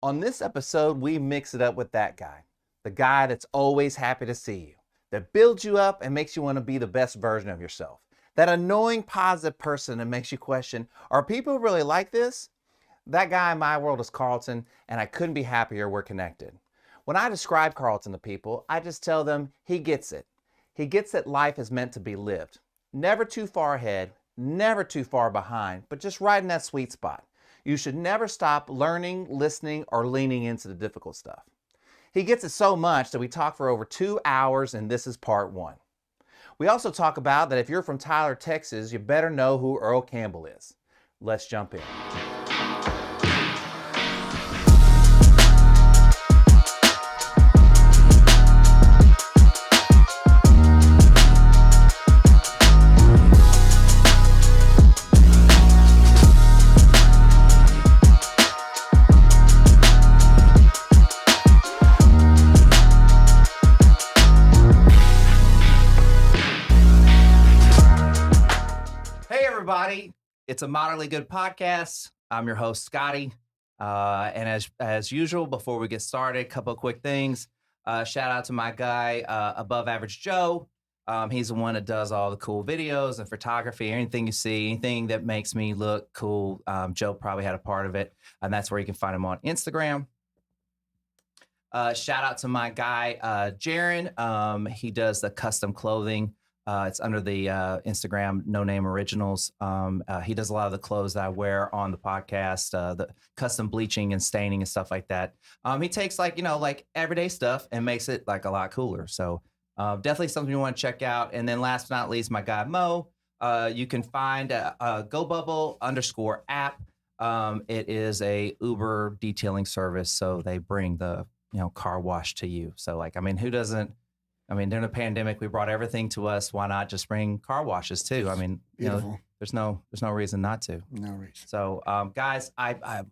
On this episode, we mix it up with that guy, the guy that's always happy to see you, that builds you up and makes you want to be the best version of yourself. That annoying positive person that makes you question, are people really like this? That guy in my world is Carlton, and I couldn't be happier we're connected. When I describe Carlton to people, I just tell them he gets it. He gets that life is meant to be lived. Never too far ahead, never too far behind, but just right in that sweet spot. You should never stop learning, listening, or leaning into the difficult stuff. He gets it so much that we talk for over 2 hours, and this is part 1. We also talk about that if you're from Tyler, Texas, you better know who Earl Campbell is. Let's jump in. It's a moderately good podcast. I'm your host, Scotty. And as usual, before we get started, a couple of quick things. Shout out to my guy, Above Average Joe. He's the one that does all the cool videos and photography, anything you see, anything that makes me look cool. Joe probably had a part of it, and that's where you can find him on Instagram. Shout out to my guy, Jaron. He does the custom clothing. It's under the Instagram No Name Originals. He does a lot of the clothes that I wear on the podcast, the custom bleaching and staining and stuff like that. He takes like everyday stuff and makes it like a lot cooler. So definitely something you want to check out. And then last but not least, my guy Mo. You can find GoBubble_app. It is a Uber detailing service, so they bring the car wash to you. So who doesn't? During the pandemic, we brought everything to us. Why not just bring car washes too? There's no reason not to. No reason. So, guys, I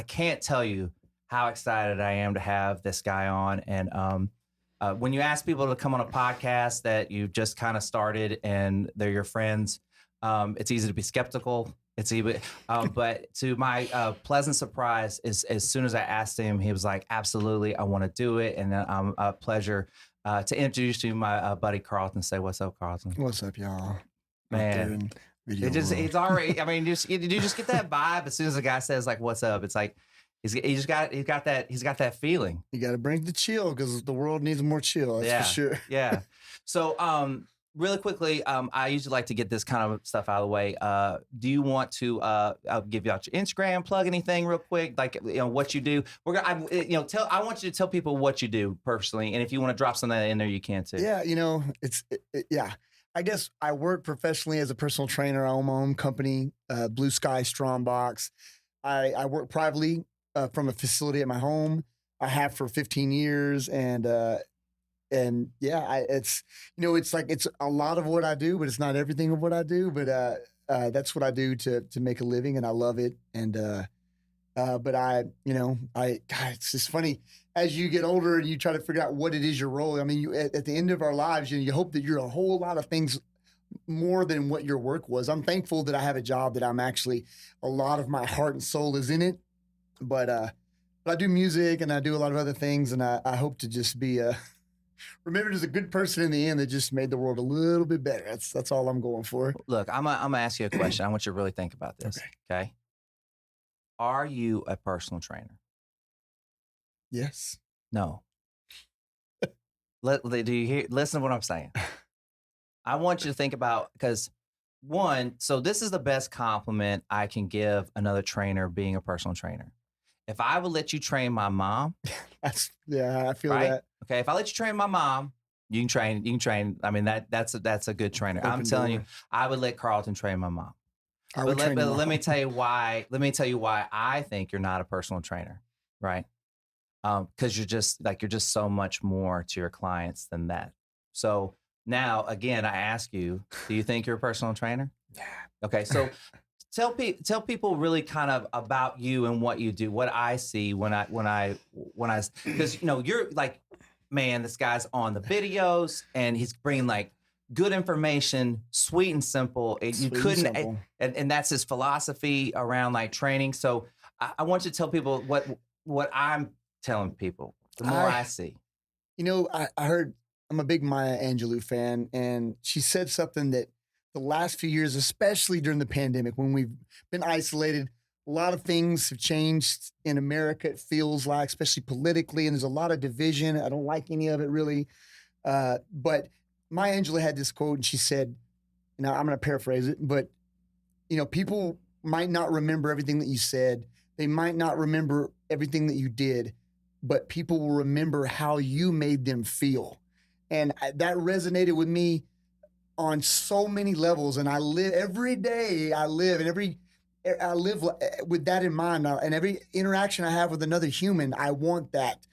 can't tell you how excited I am to have this guy on. And when you ask people to come on a podcast that you just kind of started and they're your friends, it's easy to be skeptical. It's even, but to my pleasant surprise, is as soon as I asked him, he was like, "Absolutely, I want to do it," and a pleasure. To introduce you, my buddy Carlton. Say what's up, Carlton. What's up, y'all? Man, it's already. Did you just get that vibe as soon as the guy says like "What's up"? It's like he's got that feeling. You got to bring the chill because the world needs more chill. That's for sure. Yeah. So, really quickly, I usually like to get this kind of stuff out of the way. Do you want to? I'll give you out your Instagram, plug anything real quick, what you do. I want you to tell people what you do personally, and if you want to drop something in there, you can too. Yeah, yeah. I guess I work professionally as a personal trainer. I own my own company, Blue Sky Strongbox. I work privately from a facility at my home. I have for 15 years, and yeah, it's a lot of what I do, but it's not everything of what I do. But that's what I do to make a living, and I love it. And God, it's just funny as you get older and you try to figure out what it is your role. You at the end of our lives, you hope that you're a whole lot of things more than what your work was. I'm thankful that I have a job that I'm actually a lot of my heart and soul is in it, but I do music and I do a lot of other things, and I hope to just be remembered as a good person in the end that just made the world a little bit better. That's all I'm going for. Look, I'm gonna ask you a question. I want you to really think about this. Okay? Are you a personal trainer? Yes. No. Do you hear? Listen to what I'm saying. I want you to think about, because so this is the best compliment I can give another trainer being a personal trainer. If I would let you train my mom, I feel right? That. Okay, if I let you train my mom, you can train. That's a good trainer. I'm telling you, I would let Carlton train my mom. But let me tell you why. Let me tell you why I think you're not a personal trainer, right? Because you're just so much more to your clients than that. So now, again, I ask you, do you think you're a personal trainer? Yeah. Okay, so tell people really kind of about you and what you do. What I see when I because you're like, man, this guy's on the videos and he's bringing like good information, sweet and simple. And that's his philosophy around like training. So I want you to tell people what I'm telling people, the more I see. You know, I heard, I'm a big Maya Angelou fan, and she said something that the last few years, especially during the pandemic, when we've been isolated, a lot of things have changed in America, it feels like, especially politically, and there's a lot of division. I don't like any of it really. But Maya Angelou had this quote, and she said, now I'm going to paraphrase it, but, you know, people might not remember everything that you said. They might not remember everything that you did, but people will remember how you made them feel. And that resonated with me on so many levels. And I live every day, I live with that in mind. And every interaction I have with another human, I want that.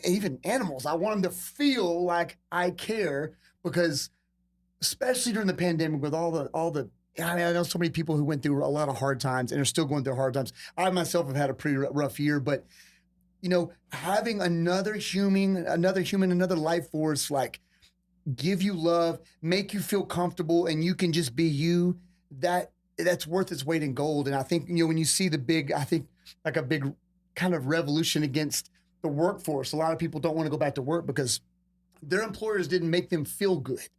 Even animals, I want them to feel like I care, because especially during the pandemic with all the, I mean, I know so many people who went through a lot of hard times and are still going through hard times. I myself have had a pretty rough year, but you know, having another human, another life force, like give you love, make you feel comfortable, and you can just be you, that's worth its weight in gold. And I think, you know, when you see the big, I think like a big kind of revolution against the workforce, a lot of people don't want to go back to work because their employers didn't make them feel good.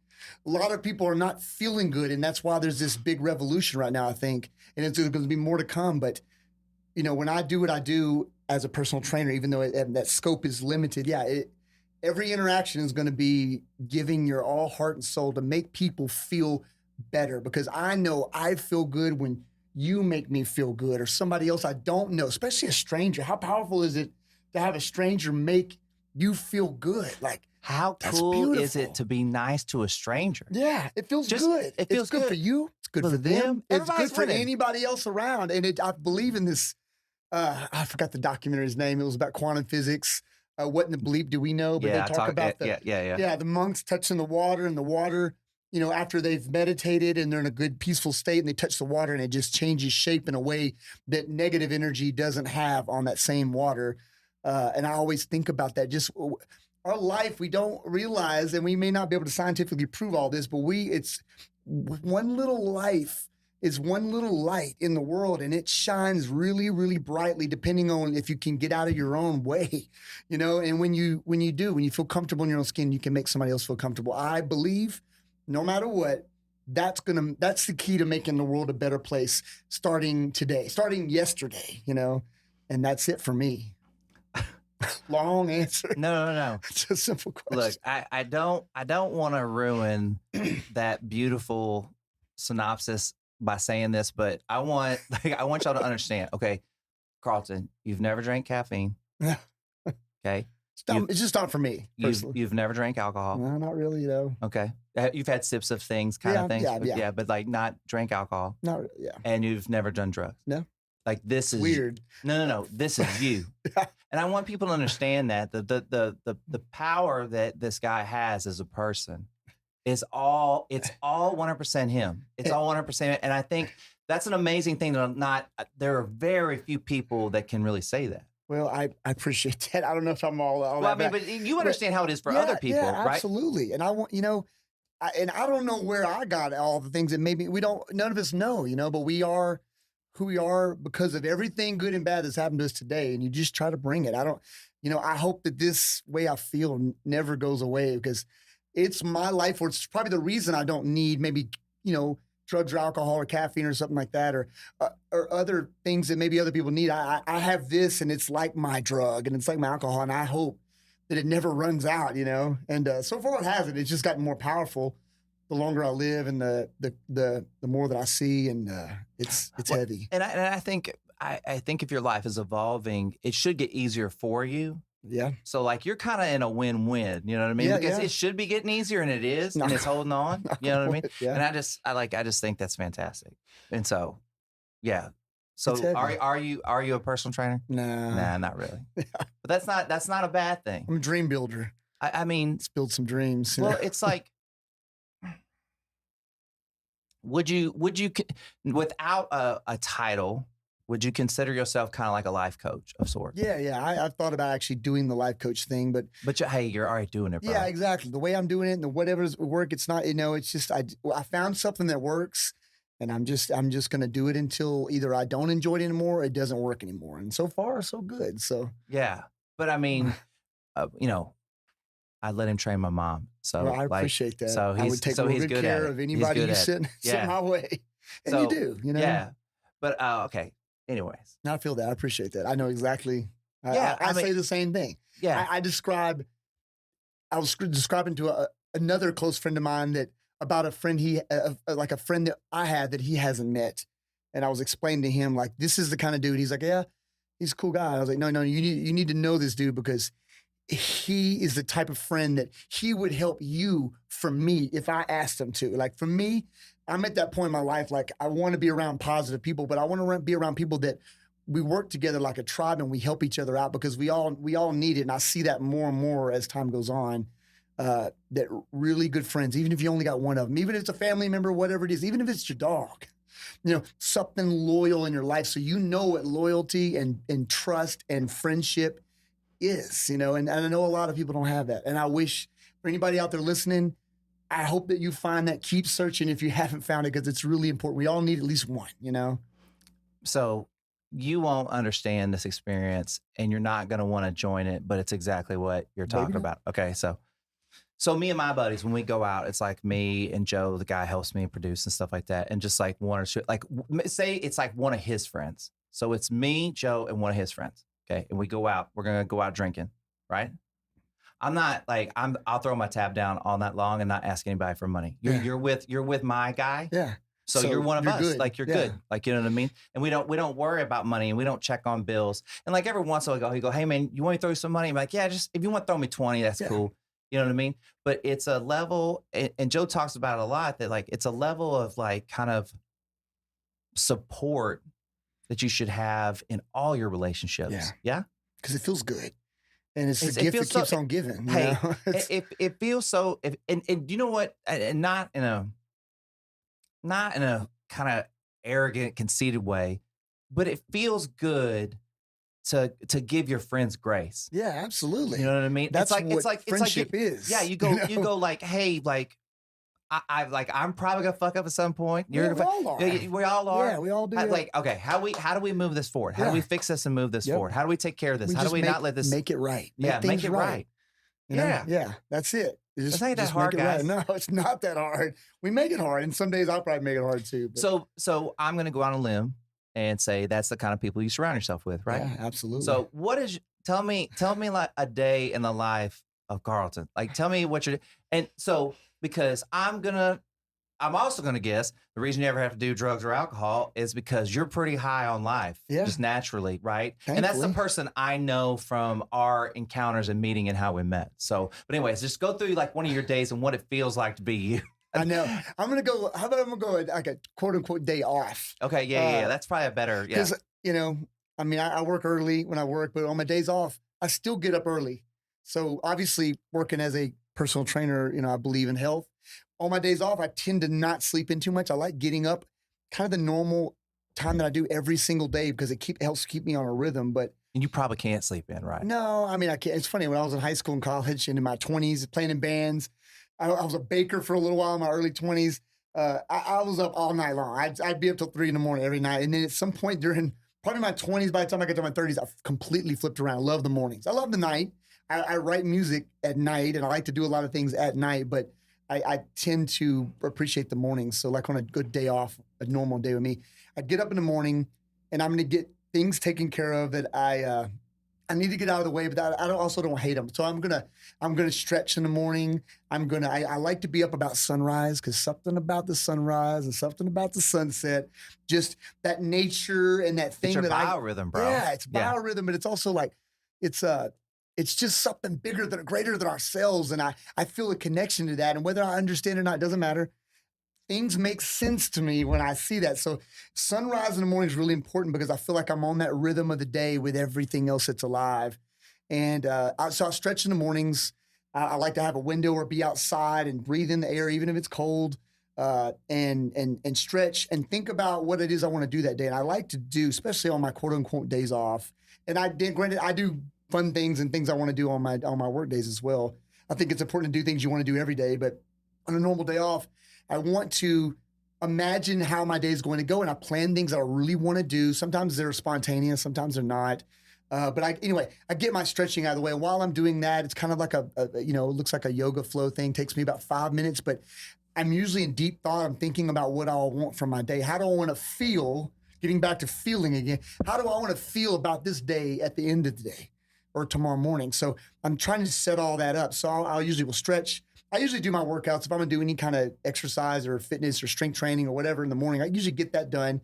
A lot of people are not feeling good, and that's why there's this big revolution right now, I think, and it's going to be more to come. But, you know, when I do what I do as a personal trainer, even though that scope is limited, every interaction is going to be giving your all heart and soul to make people feel better, because I know I feel good when you make me feel good, or somebody else I don't know, especially a stranger. How powerful is it to have a stranger make you feel good? Like, how cool is it to be nice to a stranger? Yeah, it feels good. It feels good for you. It's good for them. It's good for anybody else around. And I believe in this. I forgot the documentary's name. It was about quantum physics. What in the bleep do we know? But they talk about the monks touching the water, and the water, you know, after they've meditated and they're in a good peaceful state, and they touch the water, and it just changes shape in a way that negative energy doesn't have on that same water. And I always think about that. Just our life, we don't realize, and we may not be able to scientifically prove all this, but it's one little life is one little light in the world, and it shines really, really brightly, depending on if you can get out of your own way, you know. And when you feel comfortable in your own skin, you can make somebody else feel comfortable. I believe, no matter what, that's the key to making the world a better place, starting today, starting yesterday, you know. And that's it for me. Long answer. No. It's a simple question. Look, I don't want to ruin that beautiful synopsis by saying this, but I want y'all to understand. Okay, Carlton, you've never drank caffeine. Okay, it's just not for me. You've never drank alcohol. No, not really. You know. Okay, you've had sips of things, of things. But like not drank alcohol. Not yeah. And you've never done drugs. No. Like this is weird. No. This is you. And I want people to understand that the power that this guy has as a person is all 100% him. It's all 100%. And I think that's an amazing thing there are very few people that can really say that. Well, I appreciate that. I don't know if I'm all well, I mean, but you understand how it is for other people, right? Absolutely. And I want, you know, and I don't know where I got all the things that maybe none of us know, you know, but we are who we are because of everything good and bad that's happened to us today. And you just try to bring it. I hope that this way I feel never goes away, because it's my life, or it's probably the reason I don't need maybe, you know, drugs or alcohol or caffeine or something like that, or other things that maybe other people need. I have this, and it's like my drug, and it's like my alcohol, and I hope that it never runs out, you know. And so far it hasn't. It's just gotten more powerful the longer I live, and the more that I see, and it's heavy. And I think if your life is evolving, it should get easier for you. Yeah. So like you're kind of in a win-win, you know what I mean? Yeah, because it should be getting easier, and it is, and it's holding on. You know what I mean? Yeah. And I just think that's fantastic. And so, yeah. So are you a personal trainer? Nah, not really. Yeah. But that's not a bad thing. I'm a dream builder. I mean, let's build some dreams. Well, it's like, would you without a title, would you consider yourself kind of like a life coach of sorts? Yeah. I've thought about actually doing the life coach thing, but hey, you're already doing it, bro. Yeah, exactly. The way I'm doing it and whatever's work, it's not, you know, it's just I found something that works, And I'm just going to do it until either I don't enjoy it anymore or it doesn't work anymore. And so far, so good. So Yeah. But I mean, you know, I let him train my mom. So I appreciate that. So I would take real good care of anybody you sent my way. And so, you do, you know? Yeah. But okay. Anyways. I feel that. I appreciate that. I know exactly. I say the same thing. Yeah. I was describing to another close friend of mine that about a friend like a friend that I had that he hasn't met. And I was explaining to him, like, this is the kind of dude. He's like, yeah, he's a cool guy. I was like, no, you need to know this dude because he is the type of friend that he would help you from me if I asked him to. Like for me, I'm at that point in my life, like I want to be around positive people, but I want to be around people that we work together like a tribe and we help each other out because we all need it. And I see that more and more as time goes on, that really good friends, even if you only got one of them, even if it's a family member, whatever it is, even if it's your dog, you know, something loyal in your life. So you know what loyalty and trust and friendship is, you know, and I know a lot of people don't have that. And I wish for anybody out there listening, I hope that you find that. Keep searching if you haven't found it because it's really important. We all need at least one, you know? So you won't understand this experience and you're not going to want to join it, but it's exactly what you're talking about. Okay. So me and my buddies, when we go out, it's like me and Joe, the guy helps me produce and stuff like that. And just like one or two, like say it's like one of his friends. So it's me, Joe, and one of his friends. Okay. And we go out, we're going to go out drinking, right? I'm not like, I'll throw my tab down all night long and not ask anybody for money. You're with my guy. Yeah. So you're one of us. Good. Like you're good. Like, you know what I mean? And we don't worry about money and we don't check on bills. And like every once in a while he go, hey man, you want to throw some money? I'm like, yeah, just if you want to throw me 20, that's cool. You know what I mean? But it's a level, and Joe talks about it a lot, that like it's a level of like kind of support that you should have in all your relationships. Yeah. Because it feels good. And it's the gift that keeps on giving. Hey, it feels so, and you know what? And not in a kind of arrogant, conceited way, but it feels good to give your friends grace. Yeah, absolutely. You know what I mean? That's what friendship is. Yeah, you go like, hey, like I'm probably gonna fuck up at some point. We all are. We all are. Yeah, we all do. Like, okay, how do we move this forward? How do we fix this and move this forward? How do we take care of this? How do we not let this make it right? Make it right. You know? Yeah, that's it. It's not that hard, guys. Right. No, it's not that hard. We make it hard, and some days I'll probably make it hard too. But. So I'm gonna go on a limb and say that's the kind of people you surround yourself with, right? Yeah, absolutely. So tell me like a day in the life of Carlton. Like tell me what you're, and so because I'm also gonna guess the reason you ever have to do drugs or alcohol is because you're pretty high on life, just naturally, right? Thankfully. And that's the person I know from our encounters and meeting and how we met. So, but anyways, just go through like one of your days and what it feels like to be you. I know. I'm gonna go. How about I'm gonna go like a quote unquote day off? Okay, yeah. That's probably a better. Yeah. Because you know, I mean, I work early when I work, but on my days off, I still get up early. So obviously, working as a personal trainer, you know, I believe in health. On my days off, I tend to not sleep in too much. I like getting up kind of the normal time that I do every single day because it helps keep me on a rhythm. But and you probably can't sleep in, right? No, I mean, I can't. It's funny when I was in high school and college and in my 20s playing in bands. I was a baker for a little while in my early 20s. I was up all night long. I'd be up till 3 a.m. every night. And then at some point during probably my 20s, by the time I got to my 30s, I completely flipped around. I love the mornings. I love the night. I write music at night, and I like to do a lot of things at night, but I tend to appreciate the mornings. So like on a good day off, a normal day with me, I get up in the morning, and I'm going to get things taken care of that I need to get out of the way, but I also don't hate them. So I'm gonna stretch in the morning. I like to be up about sunrise because something about the sunrise and something about the sunset, just that nature and that thing. It's your biorhythm, bro. Yeah, it's biorhythm, but it's also like it's just something greater than ourselves, and I feel a connection to that. And whether I understand it or not, it doesn't matter. Things make sense to me when I see that. So sunrise in the morning is really important because I feel like I'm on that rhythm of the day with everything else that's alive. And so I stretch in the mornings. I like to have a window or be outside and breathe in the air, even if it's cold, and stretch and think about what it is I want to do that day. And I like to do, especially on my quote unquote days off. And granted, I do fun things and things I want to do on my work days as well. I think it's important to do things you want to do every day, but on a normal day off, I want to imagine how my day is going to go, and I plan things that I really want to do. Sometimes they're spontaneous, sometimes they're not. But anyway, I get my stretching out of the way. And while I'm doing that, it's kind of like it looks like a yoga flow thing. Takes me about 5 minutes, but I'm usually in deep thought. I'm thinking about what I want from my day. How do I want to feel? Getting back to feeling again. How do I want to feel about this day at the end of the day or tomorrow morning? So I'm trying to set all that up. So I'll usually will stretch. I usually do my workouts. If I'm gonna do any kind of exercise or fitness or strength training or whatever in the morning, I usually get that done,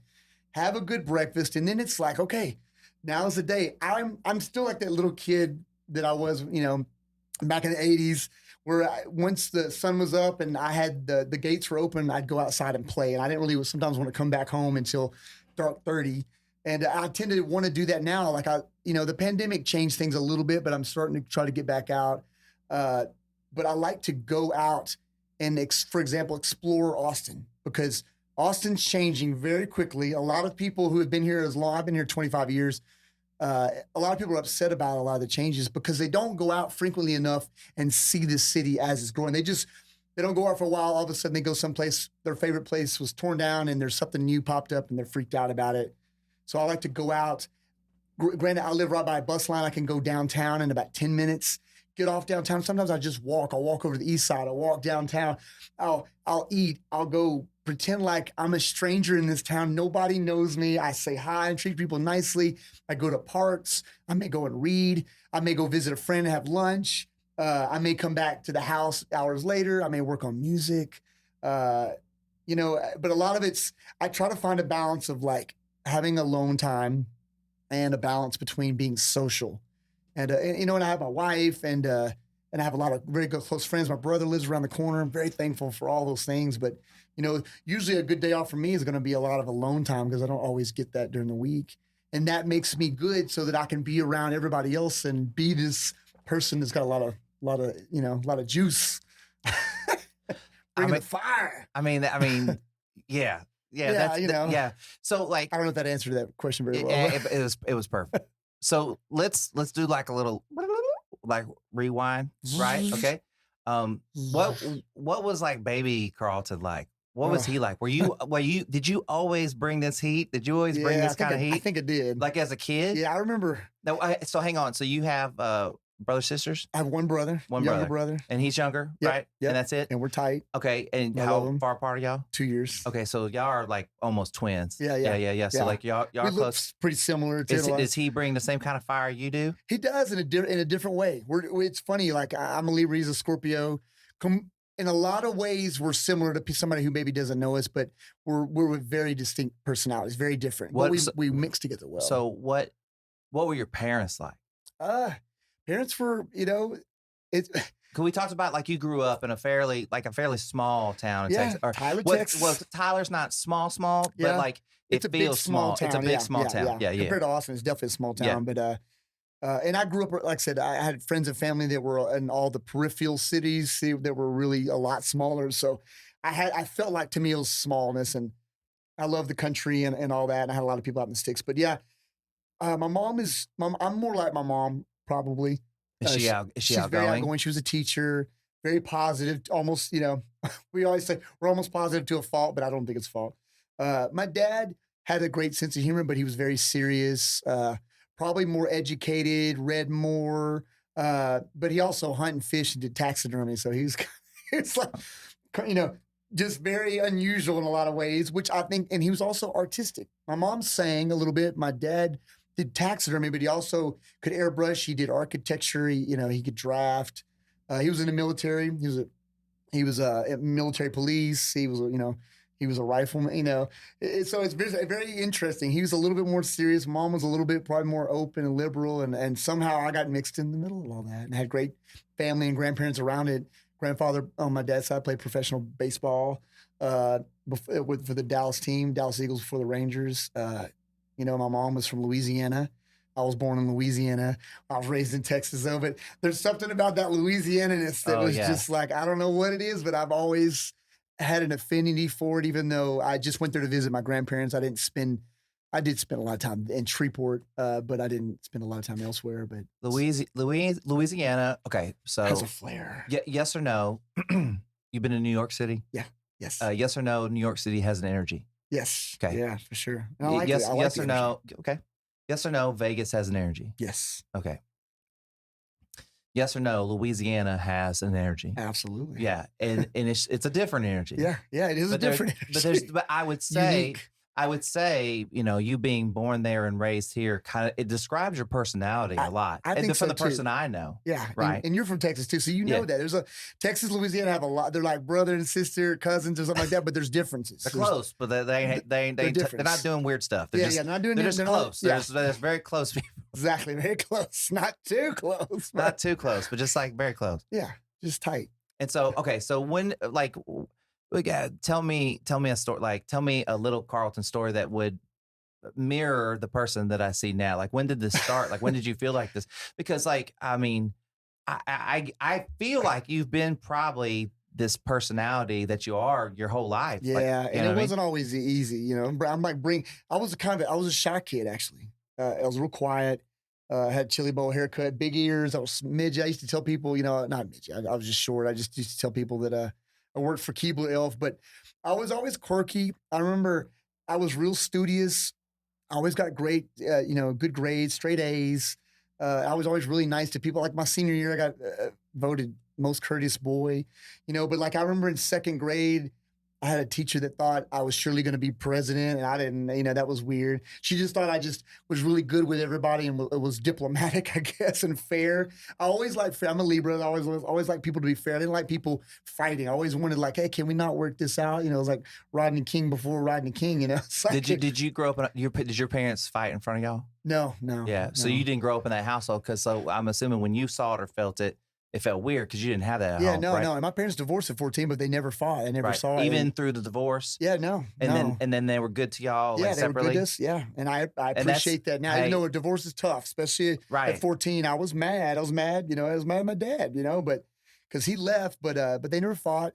have a good breakfast, and then it's like, okay, now's the day. I'm still like that little kid that I was, back in the 80s, where once the sun was up and I had the gates were open, I'd go outside and play. And I didn't really sometimes want to come back home until dark 30. And I tend to want to do that now. Like the pandemic changed things a little bit, but I'm starting to try to get back out. But I like to go out and, for example, explore Austin, because Austin's changing very quickly. A lot of people who have been here as long, I've been here 25 years, a lot of people are upset about a lot of the changes because they don't go out frequently enough and see the city as it's growing. They don't go out for a while. All of a sudden they go someplace, their favorite place was torn down and there's something new popped up and they're freaked out about it. So I like to go out. Granted, I live right by a bus line. I can go downtown in about 10 minutes. Get off downtown. Sometimes I just walk. I'll walk over to the east side. I'll walk downtown. I'll eat. I'll go pretend like I'm a stranger in this town. Nobody knows me. I say hi and treat people nicely. I go to parks. I may go and read. I may go visit a friend and have lunch. I may come back to the house hours later. I may work on music. But a lot of I try to find a balance of like having alone time and a balance between being social. And I have my wife and I have a lot of very good close friends. My brother lives around the corner. I'm very thankful for all those things. But, usually a good day off for me is going to be a lot of alone time because I don't always get that during the week. And that makes me good so that I can be around everybody else and be this person that's got a lot of juice. Bringing the fire. Yeah. Yeah. So like, I don't know if that answered that question very well. Yeah, it was perfect. So let's do like a little like rewind, right? Okay. What was like baby Carlton like? What was he like? Did you always bring this heat? Did you always bring this kind of heat? I think I did. Like as a kid? Yeah, I remember. No, so hang on. So you have brothers, sisters? I have one brother, younger brother. And he's younger, Yep, right? yep. And that's it? And we're tight. Okay. And I love how him. far apart are y'all? 2 years. Okay. So y'all are like almost twins. Yeah. So like y'all We are look close. pretty similar. Does he bring the same kind of fire you do? He does in a different way. It's funny. Like I'm a Libra, he's a Scorpio. In a lot of ways, we're similar to somebody who maybe doesn't know us, but we're with very distinct personalities, very different. But we mix together well. So what were your parents like? Parents were, it's. Because we talked about like you grew up in a fairly small town in Texas. Tyler, Texas. Well, Tyler's not small, but like it feels small. It's a big small town. Yeah. Compared to Austin, it's definitely a small town. Yeah. But and I grew up, like I said, I had friends and family that were in all the peripheral cities that were really a lot smaller. So I felt like to me it was smallness, and I love the country and all that. And I had a lot of people out in the sticks. But yeah, my mom I'm more like my mom probably. Is she she's outgoing? Very outgoing. She was a teacher, very positive. Almost, we always say we're almost positive to a fault, but I don't think it's a fault. My dad had a great sense of humor, but he was very serious. Probably more educated, read more, but he also hunted and fished and did taxidermy. So it's like, just very unusual in a lot of ways, which I think, and he was also artistic. My mom sang a little bit. My dad did taxidermy, but he also could airbrush. He did architecture. He could draft. He was in the military. He was a military police. He was, he was a rifleman, So it's very interesting. He was a little bit more serious. Mom was a little bit probably more open and liberal. And somehow I got mixed in the middle of all that and had great family and grandparents around it. Grandfather on my dad's side played professional baseball for the Dallas team, Dallas Eagles before the Rangers. My mom was from Louisiana. I was born in Louisiana. I was raised in Texas, though. But there's something about that Louisiana-ness that was just like, I don't know what it is, but I've always had an affinity for it, even though I just went there to visit my grandparents. I did spend a lot of time in Shreveport, but I didn't spend a lot of time elsewhere. But Louisiana. Okay, so has a flair. Yes or no? You've been to New York City? Yeah. Yes. Yes or no, New York City has an energy. Yes. Okay. Yeah, for sure. And I like Yes, it. I like yes the or energy. no. Okay. Yes or no, Vegas has an energy. Yes. Okay. Yes or no, Louisiana has an energy. Absolutely. Yeah, and it's a different energy. Yeah. Yeah. It is a different energy. But I would say, you know, you being born there and raised here, kind of it describes your personality a lot. I And think from so the too. person I know. Yeah. Right. And you're from Texas too. So you know that. There's a Texas, Louisiana have a lot. They're like brother and sister, cousins or something like that, but there's differences. They're close, but they're not doing weird stuff. They're not doing they're just close. Yeah. There's very close people. Exactly. Very close. Not too close. Not too close, but just like very close. Yeah. Just tight. And so, okay, so when like tell me a story, like tell me a little Carlton story that would mirror the person that I see now. Like when did this start? Like when did you feel like this? Because like, I mean, I feel like you've been probably this personality that you are your whole life. Yeah. Like, and it wasn't always easy, you know. I'm like I was a shy kid actually. I was real quiet. Had chili bowl haircut, big ears. I was midget. I used to tell people, you know, not midget. I was just short. I just used to tell people that I worked for Keebler Elf, but I was always quirky. I remember I was real studious. I always got great, you know, good grades, straight A's. I was always really nice to people. Like my senior year, I got voted most courteous boy, you know. But like I remember in second grade, I had a teacher that thought I was surely going to be president, and I didn't. You know, that was weird. She just thought I just was really good with everybody and it was diplomatic, I guess, and fair. I always like fair. I'm a Libra. I always like people to be fair. I didn't like people fighting. I always wanted like, hey, can we not work this out? You know, it was like Rodney King before Rodney King. You know. Like, did you grow up? Did your parents fight in front of y'all? No. Yeah. No. So you didn't grow up in that household, because so I'm assuming when you saw it or felt it, it felt weird because you didn't have that at home, no, right? no. And my parents divorced at 14, but they never fought. I never saw it. Even through the divorce? Yeah, no. And then they were good to y'all, yeah, like, they separately? were good to us. Yeah. And I appreciate that now. Even though a divorce is tough, especially at 14, I was mad. You know, I was mad at my dad, you know, but because he left, but they never fought.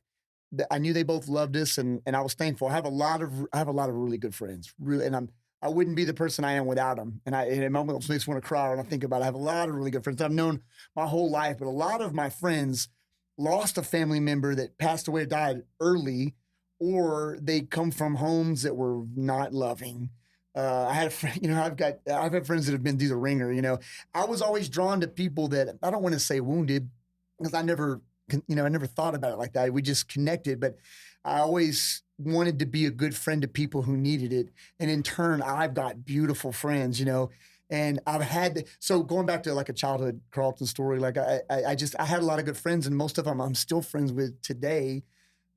I knew they both loved us, and I was thankful. I have a lot of really good friends, really, and I wouldn't be the person I am without them. And it almost makes me want to cry when I think about it. I have a lot of really good friends I've known my whole life, but a lot of my friends lost a family member that passed away or died early, or they come from homes that were not loving. I had a friend, you know, I've had friends that have been through the ringer, you know. I was always drawn to people that, I don't want to say wounded, because I never thought about it like that. We just connected, but I always wanted to be a good friend to people who needed it. And in turn, I've got beautiful friends, you know, and I've had, so going back to like a childhood Carlton story, like I had a lot of good friends, and most of them I'm still friends with today.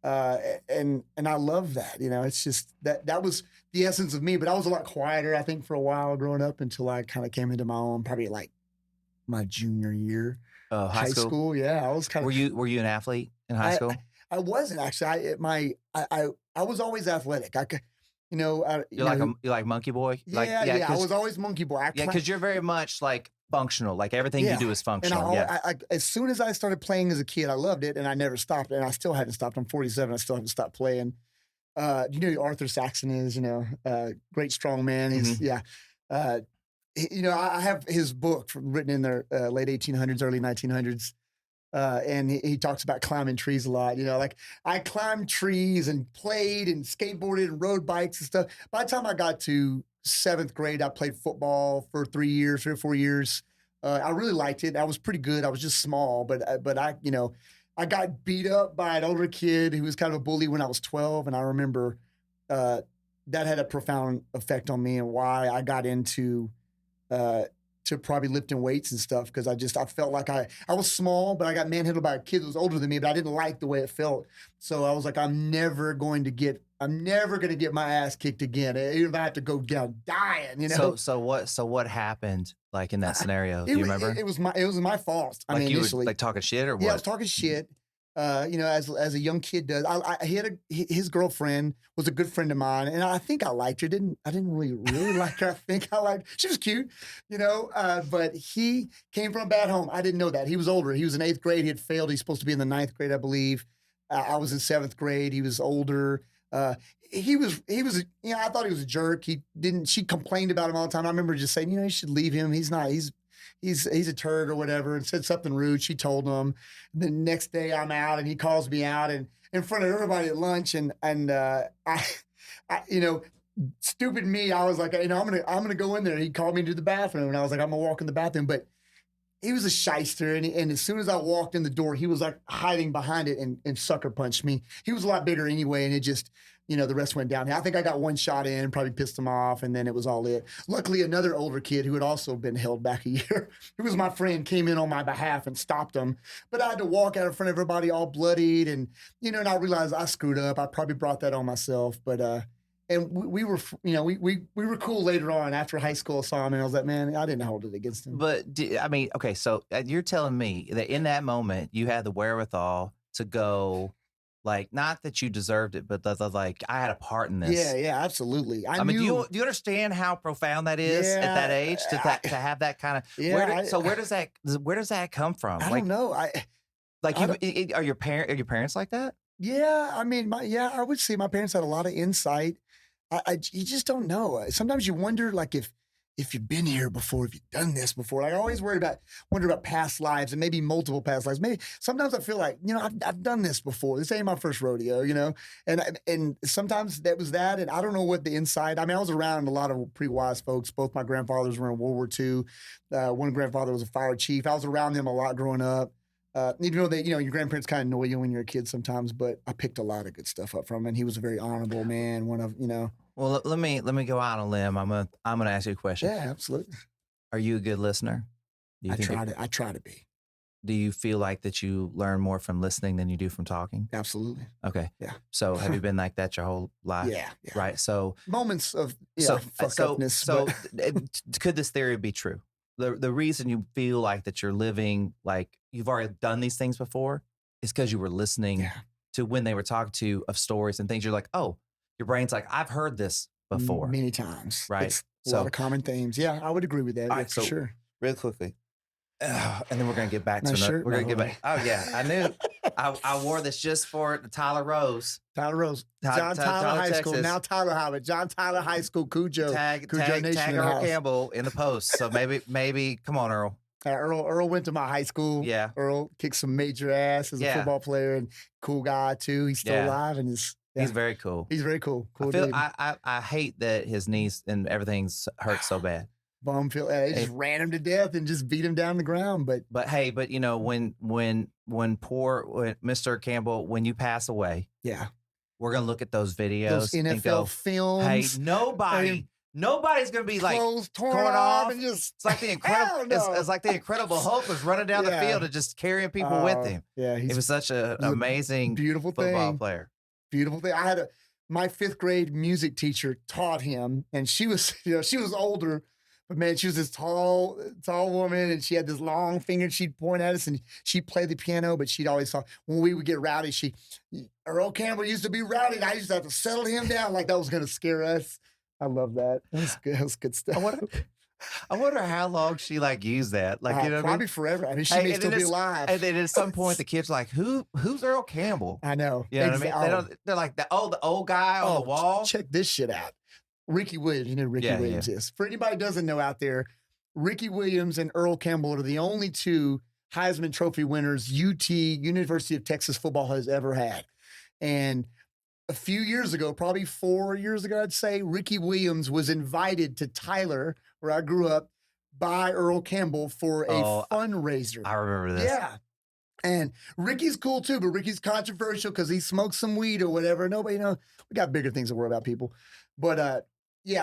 And I love that, you know. It's just that was the essence of me, but I was a lot quieter, I think, for a while growing up until I kind of came into my own, probably like my junior year. High school? Yeah, I was kind of. Were you an athlete in high school? I wasn't actually. I was always athletic. You know, you like monkey boy? Yeah. I was always monkey boy. Because you're very much like functional. Like everything you do is functional. And I, as soon as I started playing as a kid, I loved it, and I never stopped. And I still haven't stopped. I'm 47. I still haven't stopped playing. You know who Arthur Saxon is? You know, great strong man. He's you know, I have his book written in the late 1800s, early 1900s. And he talks about climbing trees a lot. You know, like I climbed trees and played and skateboarded and rode bikes and stuff. By the time I got to 7th grade, I played football for 3 or 4 years. I really liked it. I was pretty good. I was just small, but I, you know, I got beat up by an older kid who was kind of a bully when I was 12. And I remember that had a profound effect on me and why I got into to probably lifting weights and stuff, because I felt like I was small, but I got manhandled by a kid that was older than me, but I didn't like the way it felt. So I was like, I'm never going to get my ass kicked again, even if I have to go down dying, you know? So what happened like in that scenario? Do you remember? It was my fault. I mean, you initially, were like talking shit or what? Yeah, I was talking shit. You know, as a young kid does. His girlfriend was a good friend of mine, and I think I liked her. I didn't really like her. I think she was cute, you know. But he came from a bad home. I didn't know that. He was older. He was in 8th grade. He had failed. He's supposed to be in the 9th grade, I believe. I was in 7th grade. He was older. He was, you know, I thought he was a jerk. She complained about him all the time. I remember just saying, you know, you should leave him. He's a turd or whatever, and said something rude. She told him. The next day I'm out and he calls me out, and in front of everybody at lunch, and you know, stupid me, I was like, you know, I'm gonna go in there. He called me to the bathroom, and I was like, I'm gonna walk in the bathroom, but he was a shyster, and as soon as I walked in the door, he was like hiding behind it and sucker punched me. He was a lot bigger anyway, and it just, you know, the rest went down. I think I got one shot in, probably pissed him off, and then it was all it. Luckily, another older kid who had also been held back a year, who was my friend, came in on my behalf and stopped him. But I had to walk out in front of everybody all bloodied, and, you know, and I realized I screwed up. I probably brought that on myself, but and we were, you know, we were cool later on after high school. I saw him, and I was like, man, I didn't hold it against him. But I mean, okay, so you're telling me that in that moment you had the wherewithal to go, like, not that you deserved it, but like, I had a part in this. Yeah, absolutely. I mean, do you understand how profound that is at that age to have that kind of? Yeah. Where does that come from? I don't know. Are your parents like that? Yeah, I mean, I would say my parents had a lot of insight. You just don't know. Sometimes you wonder, like, if you've been here before, if you've done this before. Like, I always wonder about past lives and maybe multiple past lives. Maybe sometimes I feel like, you know, I've done this before. This ain't my first rodeo, you know. And sometimes that was that, and I don't know what the insight. I mean, I was around a lot of pretty wise folks. Both my grandfathers were in World War II. One grandfather was a fire chief. I was around them a lot growing up. Even though they, you know, your grandparents kind of annoy you when you're a kid sometimes, but I picked a lot of good stuff up from him. And he was a very honorable man. One of, you know. Well, let me go out on a limb. I'm gonna ask you a question. Yeah, absolutely. Are you a good listener? I try to be. Do you feel like that you learn more from listening than you do from talking? Absolutely. Okay. Yeah. So have you been like that your whole life? Yeah. Right. So moments of fuck-upness. So could this theory be true? The reason you feel like that you're living like you've already done these things before is because you were listening to when they were talking to you of stories and things. You're like, oh, your brain's like, I've heard this before. Many times. Right. It's a lot of common themes. Yeah, I would agree with that. Right, for sure. Real quickly. And then we're going to get back to shirt. We're going to get back. Oh, yeah. I knew. I wore this just for Tyler Rose. John Tyler High School. Now Tyler Hobbit. John Tyler High School. Cujo. Tag Nation Earl Campbell in the post. So maybe, come on, Earl. Earl went to my high school. Yeah. Earl kicked some major ass as a football player, and cool guy too. He's still alive, and he's very cool. He's very cool. I hate that his knees and everything's hurt so bad. Bum feel. They just ran him to death and just beat him down the ground. But you know, when Mr. Campbell, when you pass away, we're gonna look at those videos, those NFL and go, films. Hey, nobody's gonna be like clothes torn off and just. It's like the incredible. It's like the Incredible Hulk was running down the field and just carrying people with him. Yeah, he was such an amazing, beautiful football player. Beautiful thing. I had my 5th grade music teacher taught him, and she was, you know, she was older. But man, she was this tall woman, and she had this long finger. She'd point at us, and she'd play the piano. But she'd always talk when we would get rowdy. Earl Campbell used to be rowdy, and I used to have to settle him down like that was going to scare us. I love that. That was good stuff. I wonder how long she used that. Like, you know, probably forever. I mean, she may still be alive. And then at some point, the kids are like, who's Earl Campbell? I know. You know what I mean? They're like the old guy on the wall. Check this shit out. Ricky Williams, you know who Ricky Williams is. For anybody who doesn't know out there, Ricky Williams and Earl Campbell are the only 2 Heisman Trophy winners University of Texas football has ever had. And a few years ago, probably 4 years ago, I'd say, Ricky Williams was invited to Tyler, where I grew up, by Earl Campbell for a fundraiser. I remember this. Yeah. And Ricky's cool too, but Ricky's controversial because he smokes some weed or whatever. Nobody knows. We got bigger things to worry about, people. But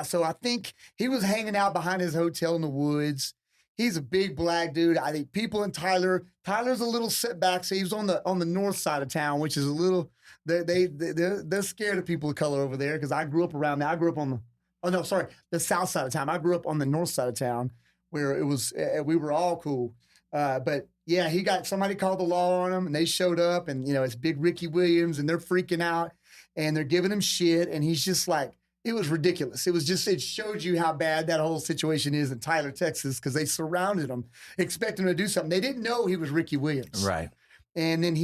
so I think he was hanging out behind his hotel in the woods. He's a big black dude. I think people in Tyler's a little setback. So he was on the north side of town, which is a little. They're scared of people of color over there because I grew up around there. I grew up on the south side of town. I grew up on the north side of town where it was we were all cool. But yeah, somebody called the law on him, and they showed up, and you know it's big Ricky Williams, and they're freaking out, and they're giving him shit, and he's just like. It was ridiculous. It showed you how bad that whole situation is in Tyler, Texas, because they surrounded him, expecting him to do something. They didn't know he was Ricky Williams. Right. And then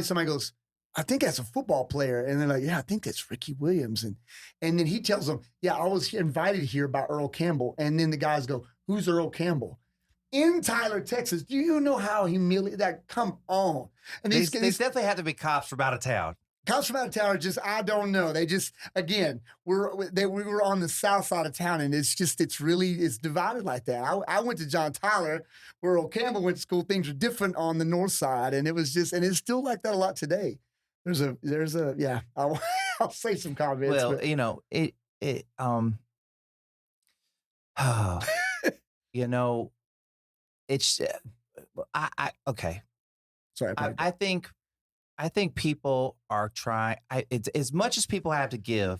somebody goes, I think that's a football player. And they're like, yeah, I think that's Ricky Williams. And then he tells them, yeah, I was invited here by Earl Campbell. And then the guys go, who's Earl Campbell? In Tyler, Texas. Do you know how humiliating that? Come on. And these definitely had to be cops from out of town. Cops from out of town are just, I don't know. They just, again, we were on the south side of town, and it's divided like that. I went to John Tyler, where Earl Campbell went to school. Things are different on the north side, and and it's still like that a lot today. Yeah, I'll say some comments. Well, but. you know, you know, it's, okay. Sorry. I think people are trying. It's as much as people have to give,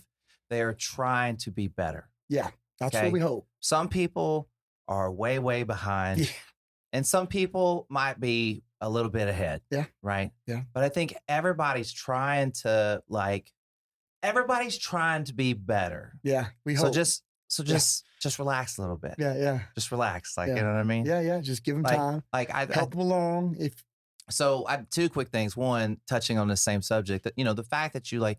they are trying to be better. Yeah, that's Okay? what we hope. Some people are way, way behind, Yeah. and some people might be a little bit ahead. Yeah. Right. Yeah. But I think everybody's trying to be better. Yeah, we hope. So just relax a little bit. Yeah. Just relax. Like, Yeah. you know what I mean? Yeah. Just give them time. Help them along. So I have two quick things. One, touching on the same subject, that, you know, the fact that you're like,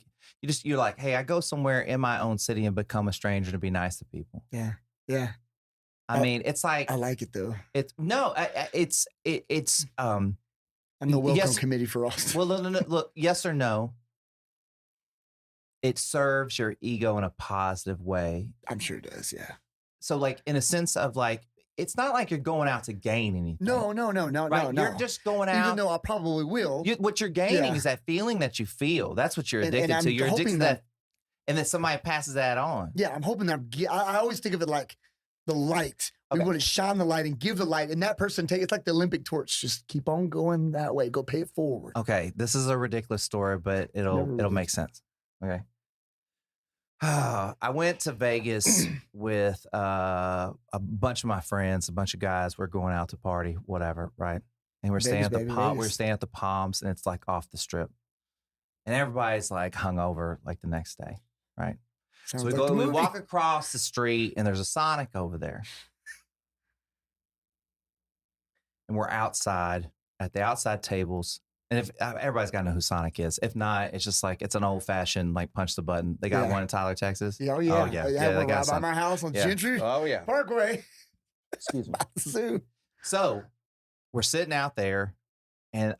hey, I go somewhere in my own city and become a stranger to be nice to people. Yeah. I mean, it's like, I like it though. I'm the welcome committee for Austin. Well, no, look, yes or no. It serves your ego in a positive way. I'm sure it does. Yeah. So like, in a sense of like, it's not like you're going out to gain anything. No. Right? You're just going out. Even though I probably will. What you're gaining is that feeling that you feel. That's what you're addicted to. You're addicted to that. And then somebody passes that on. Yeah, I'm hoping that I always think of it like the light. Okay. We want to shine the light and give the light. And that person it's like the Olympic torch. Just keep on going that way. Go pay it forward. Okay. This is a ridiculous story, but it'll make sense. Okay. I went to Vegas with a bunch of my friends, a bunch of guys. We're going out to party, whatever, right? And we're staying at the Palms. We're staying at the Palms, and it's like off the strip. And everybody's like hungover like the next day, right? Sounds so we walk across the street, and there's a Sonic over there. And we're outside at the outside tables. And if everybody's got to know who Sonic is. If not, it's just like, it's an old fashioned, like, punch the button. They got one in Tyler, Texas. Yeah, yeah. Oh, yeah. They got by my house on Gentry Parkway. Excuse me. So we're sitting out there, and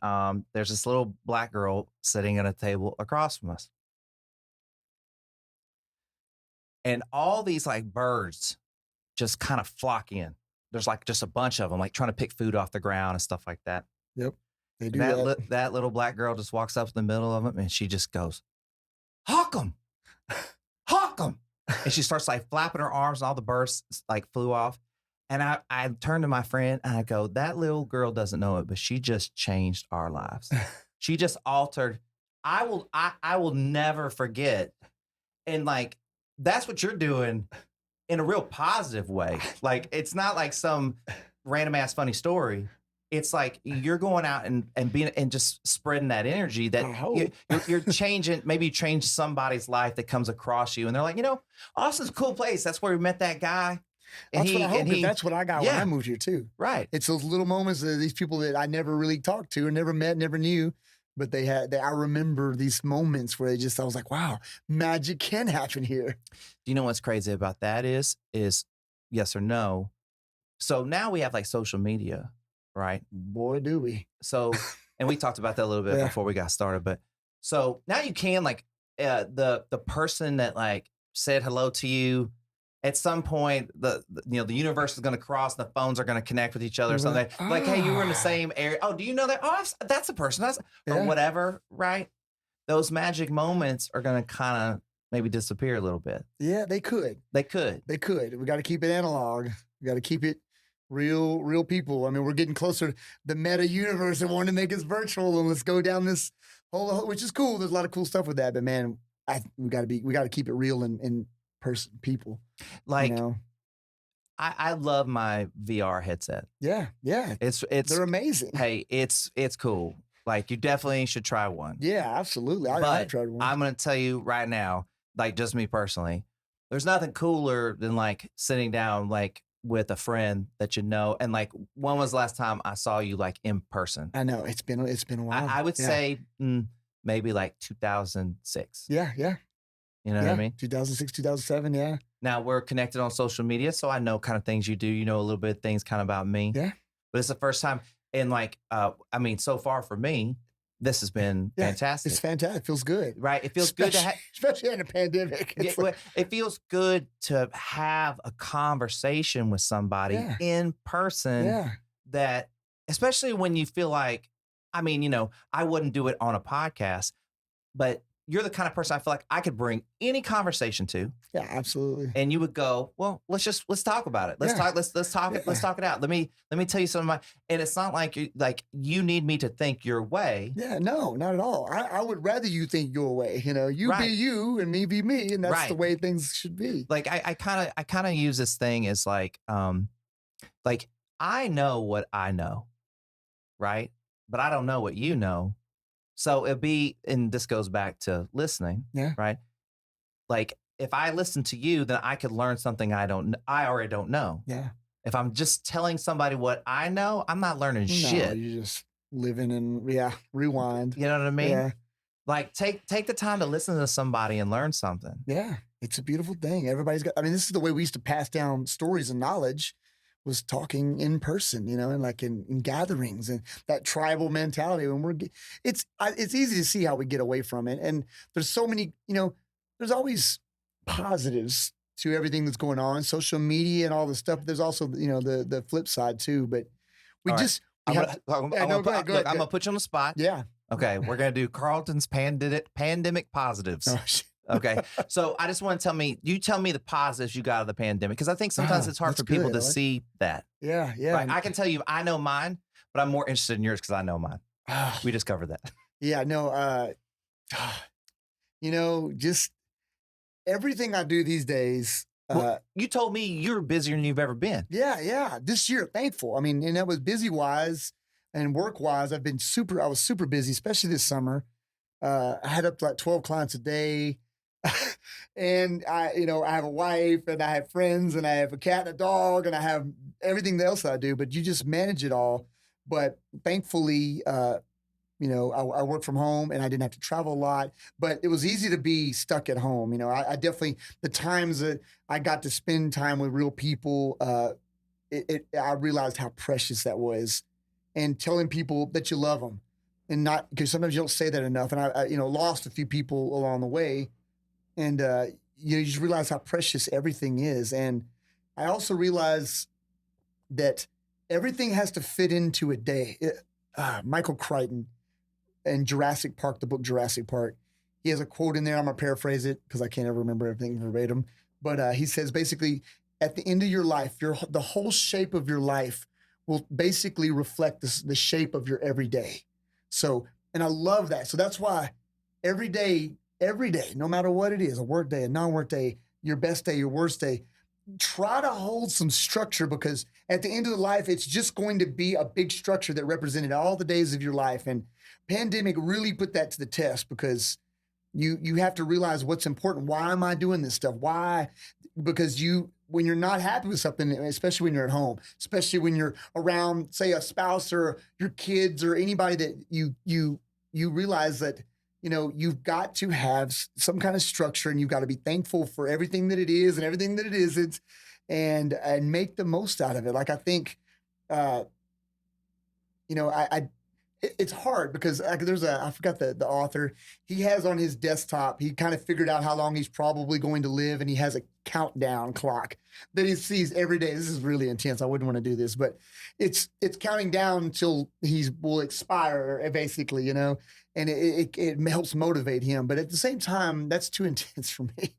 there's this little black girl sitting at a table across from us. And all these like birds just kind of flock in. There's like just a bunch of them, like trying to pick food off the ground and stuff like that. Yep. They do that little black girl just walks up to the middle of them, and she just goes, "Hawk 'em, hawk 'em," and she starts like flapping her arms, and all the birds like flew off. And I turned to my friend and I go, "That little girl doesn't know it, but she just changed our lives. She just altered. I will never forget." And like, that's what you're doing in a real positive way. Like, it's not like some random ass funny story. It's like you're going out and being and just spreading that energy that you're changing. Maybe you change somebody's life that comes across you, and they're like, Austin's a cool place. That's where we met that guy. And that's what I hope. That's what I got when I moved here too. Right. It's those little moments of these people that I never really talked to or never met, never knew, but I remember these moments where I was like, wow, magic can happen here. Do you know what's crazy about that is yes or no? So now we have like social media. Right. Boy, do we. So, and we talked about that a little bit before we got started, but so now you can like, the person that like said hello to you at some point, the universe is going to cross, the phones are going to connect with each other or something. Like, hey, you were in the same area. Oh, do you know that? Oh, that's a person. Or whatever. Right. Those magic moments are going to kind of maybe disappear a little bit. Yeah, they could. They could. We got to keep it analog. We got to keep it real people. I mean, we're getting closer to the meta universe and wanting to make us virtual, and let's go down this whole, which is cool. There's a lot of cool stuff with that, but man, we got to keep it real in person, people. Like, I love my VR headset. Yeah. It's they're amazing. Hey, it's cool. Like, you definitely should try one. Yeah, absolutely. I've tried one. I'm going to tell you right now, like, just me personally, there's nothing cooler than like sitting down like with a friend that and like, when was the last time I saw you like in person? I know it's been a while. I would say maybe like 2006. Yeah. You know what I mean? 2006, 2007. Yeah. Now we're connected on social media, so I know kind of things you do. You know a little bit of things kind of about me. Yeah. But it's the first time, and like, I mean, so far for me, This has been Yeah, fantastic. it's fantastic. It feels good. Right? It feels good to have. Especially in a pandemic. It's like, It feels good to have a conversation with somebody Yeah. in person yeah. that, especially when you feel like, I mean, you know, I wouldn't do it on a podcast, but you're the kind of person I feel like I could bring any conversation to, Yeah, absolutely. and you would go, well, let's talk about it. Let's Yeah. talk. Let's talk. Yeah. Let's talk it out. Let me tell you some of my. And it's not like you need me to think your way. Yeah, no, not at all. I would rather you think your way. You know, you be Right. you and me be me, and that's the Right. way things should be. Like I kind of use this thing as like I know what I know, right? But I don't know what you know. So it'd be, and this goes back to listening, Yeah. right? Like if I listen to you, then I could learn something I already don't know. Yeah. If I'm just telling somebody what I know, I'm not learning No, shit. you're just living and rewind. You know what I mean? Yeah. Like take the time to listen to somebody and learn something. Yeah. It's a beautiful thing. Everybody's got, I mean, this is the way we used to pass down stories and knowledge, was talking in person, you know, and like in gatherings, and that tribal mentality. When it's easy to see how we get away from it. And there's so many, you know, there's always positives to everything that's going on, social media and all the stuff. There's also, you know, the flip side too, but we All right. just, I'm have, gonna put you on the spot. yeah. Okay, we're gonna do Carlton's pandemic positives. Oh, shit. Okay, so I just want to tell me the positives you got out of the pandemic, because I think sometimes it's hard that's for people good. to see that. Yeah. Yeah. Right? I can tell you I know mine, but I'm more interested in yours because I know mine. Ah, We just covered that. yeah, no, you know, just everything I do these days. Well, you told me you're busier than you've ever been. Yeah. This year, thankful. I mean, and that was busy wise and work wise. I was super busy, especially this summer. I had up to like 12 clients a day. And I have a wife and I have friends and I have a cat and a dog and I have everything else that I do, but you just manage it all. But thankfully, I work from home and I didn't have to travel a lot, but it was easy to be stuck at home. You know, I definitely, the times that I got to spend time with real people, I realized how precious that was, and telling people that you love them, and not, because sometimes you don't say that enough. And I lost a few people along the way, and you just realize how precious everything is. And I also realized that everything has to fit into a day. Michael Crichton, in Jurassic Park, the book Jurassic Park, he has a quote in there. I'm going to paraphrase it because I can't ever remember everything verbatim. But he says, basically, at the end of your life, the whole shape of your life will basically reflect the shape of your everyday. So, and I love that. So that's why every day, no matter what it is, a work day, a non-work day, your best day, your worst day, try to hold some structure, because at the end of the life, it's just going to be a big structure that represented all the days of your life. And pandemic really put that to the test, because you have to realize what's important. Why am I doing this stuff? Why? Because when you're not happy with something, especially when you're at home, especially when you're around, say, a spouse or your kids or anybody that you realize that, you've got to have some kind of structure, and you've got to be thankful for everything that it is and everything that it isn't, and make the most out of it. Like, I think, it's hard because I forgot the author. He has on his desktop, he kind of figured out how long he's probably going to live, and he has a countdown clock that he sees every day. This is really intense. I wouldn't want to do this, but it's counting down until he will expire, basically, and it helps motivate him. But at the same time, that's too intense for me.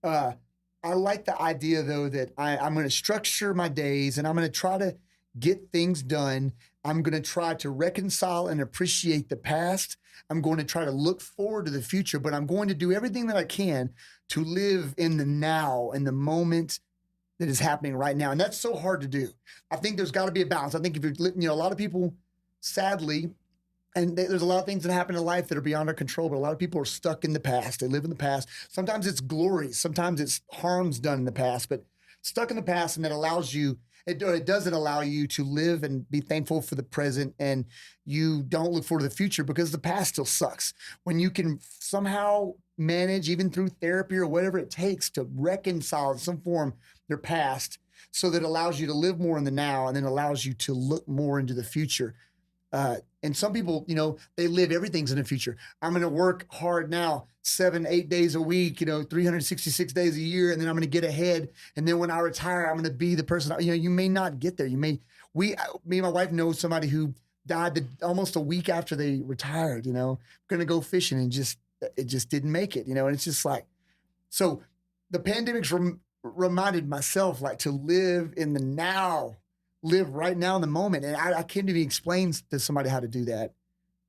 I like the idea, though, that I'm going to structure my days, and I'm going to try to get things done. I'm going to try to reconcile and appreciate the past. I'm going to try to look forward to the future, but I'm going to do everything that I can to live in the now, in the moment that is happening right now. And that's so hard to do. I think there's got to be a balance. I think if you're, a lot of people, sadly, and there's a lot of things that happen in life that are beyond our control, but a lot of people are stuck in the past. They live in the past. Sometimes it's glory. Sometimes it's harms done in the past, but stuck in the past, and that allows you, it doesn't allow you to live and be thankful for the present, and you don't look forward to the future because the past still sucks. When you can somehow manage, even through therapy or whatever it takes, to reconcile in some form their past, so that it allows you to live more in the now, and then allows you to look more into the future. And some people, they live everything's in the future. I'm going to work hard now, 7-8 days a week, 366 days a year. And then I'm going to get ahead. And then when I retire, I'm going to be the person, you may not get there. Me and my wife know somebody who died almost a week after they retired, going to go fishing and it just didn't make it, and it's just like, so the pandemic's reminded myself like to live in the now, live right now in the moment. And I can't even explain to somebody how to do that,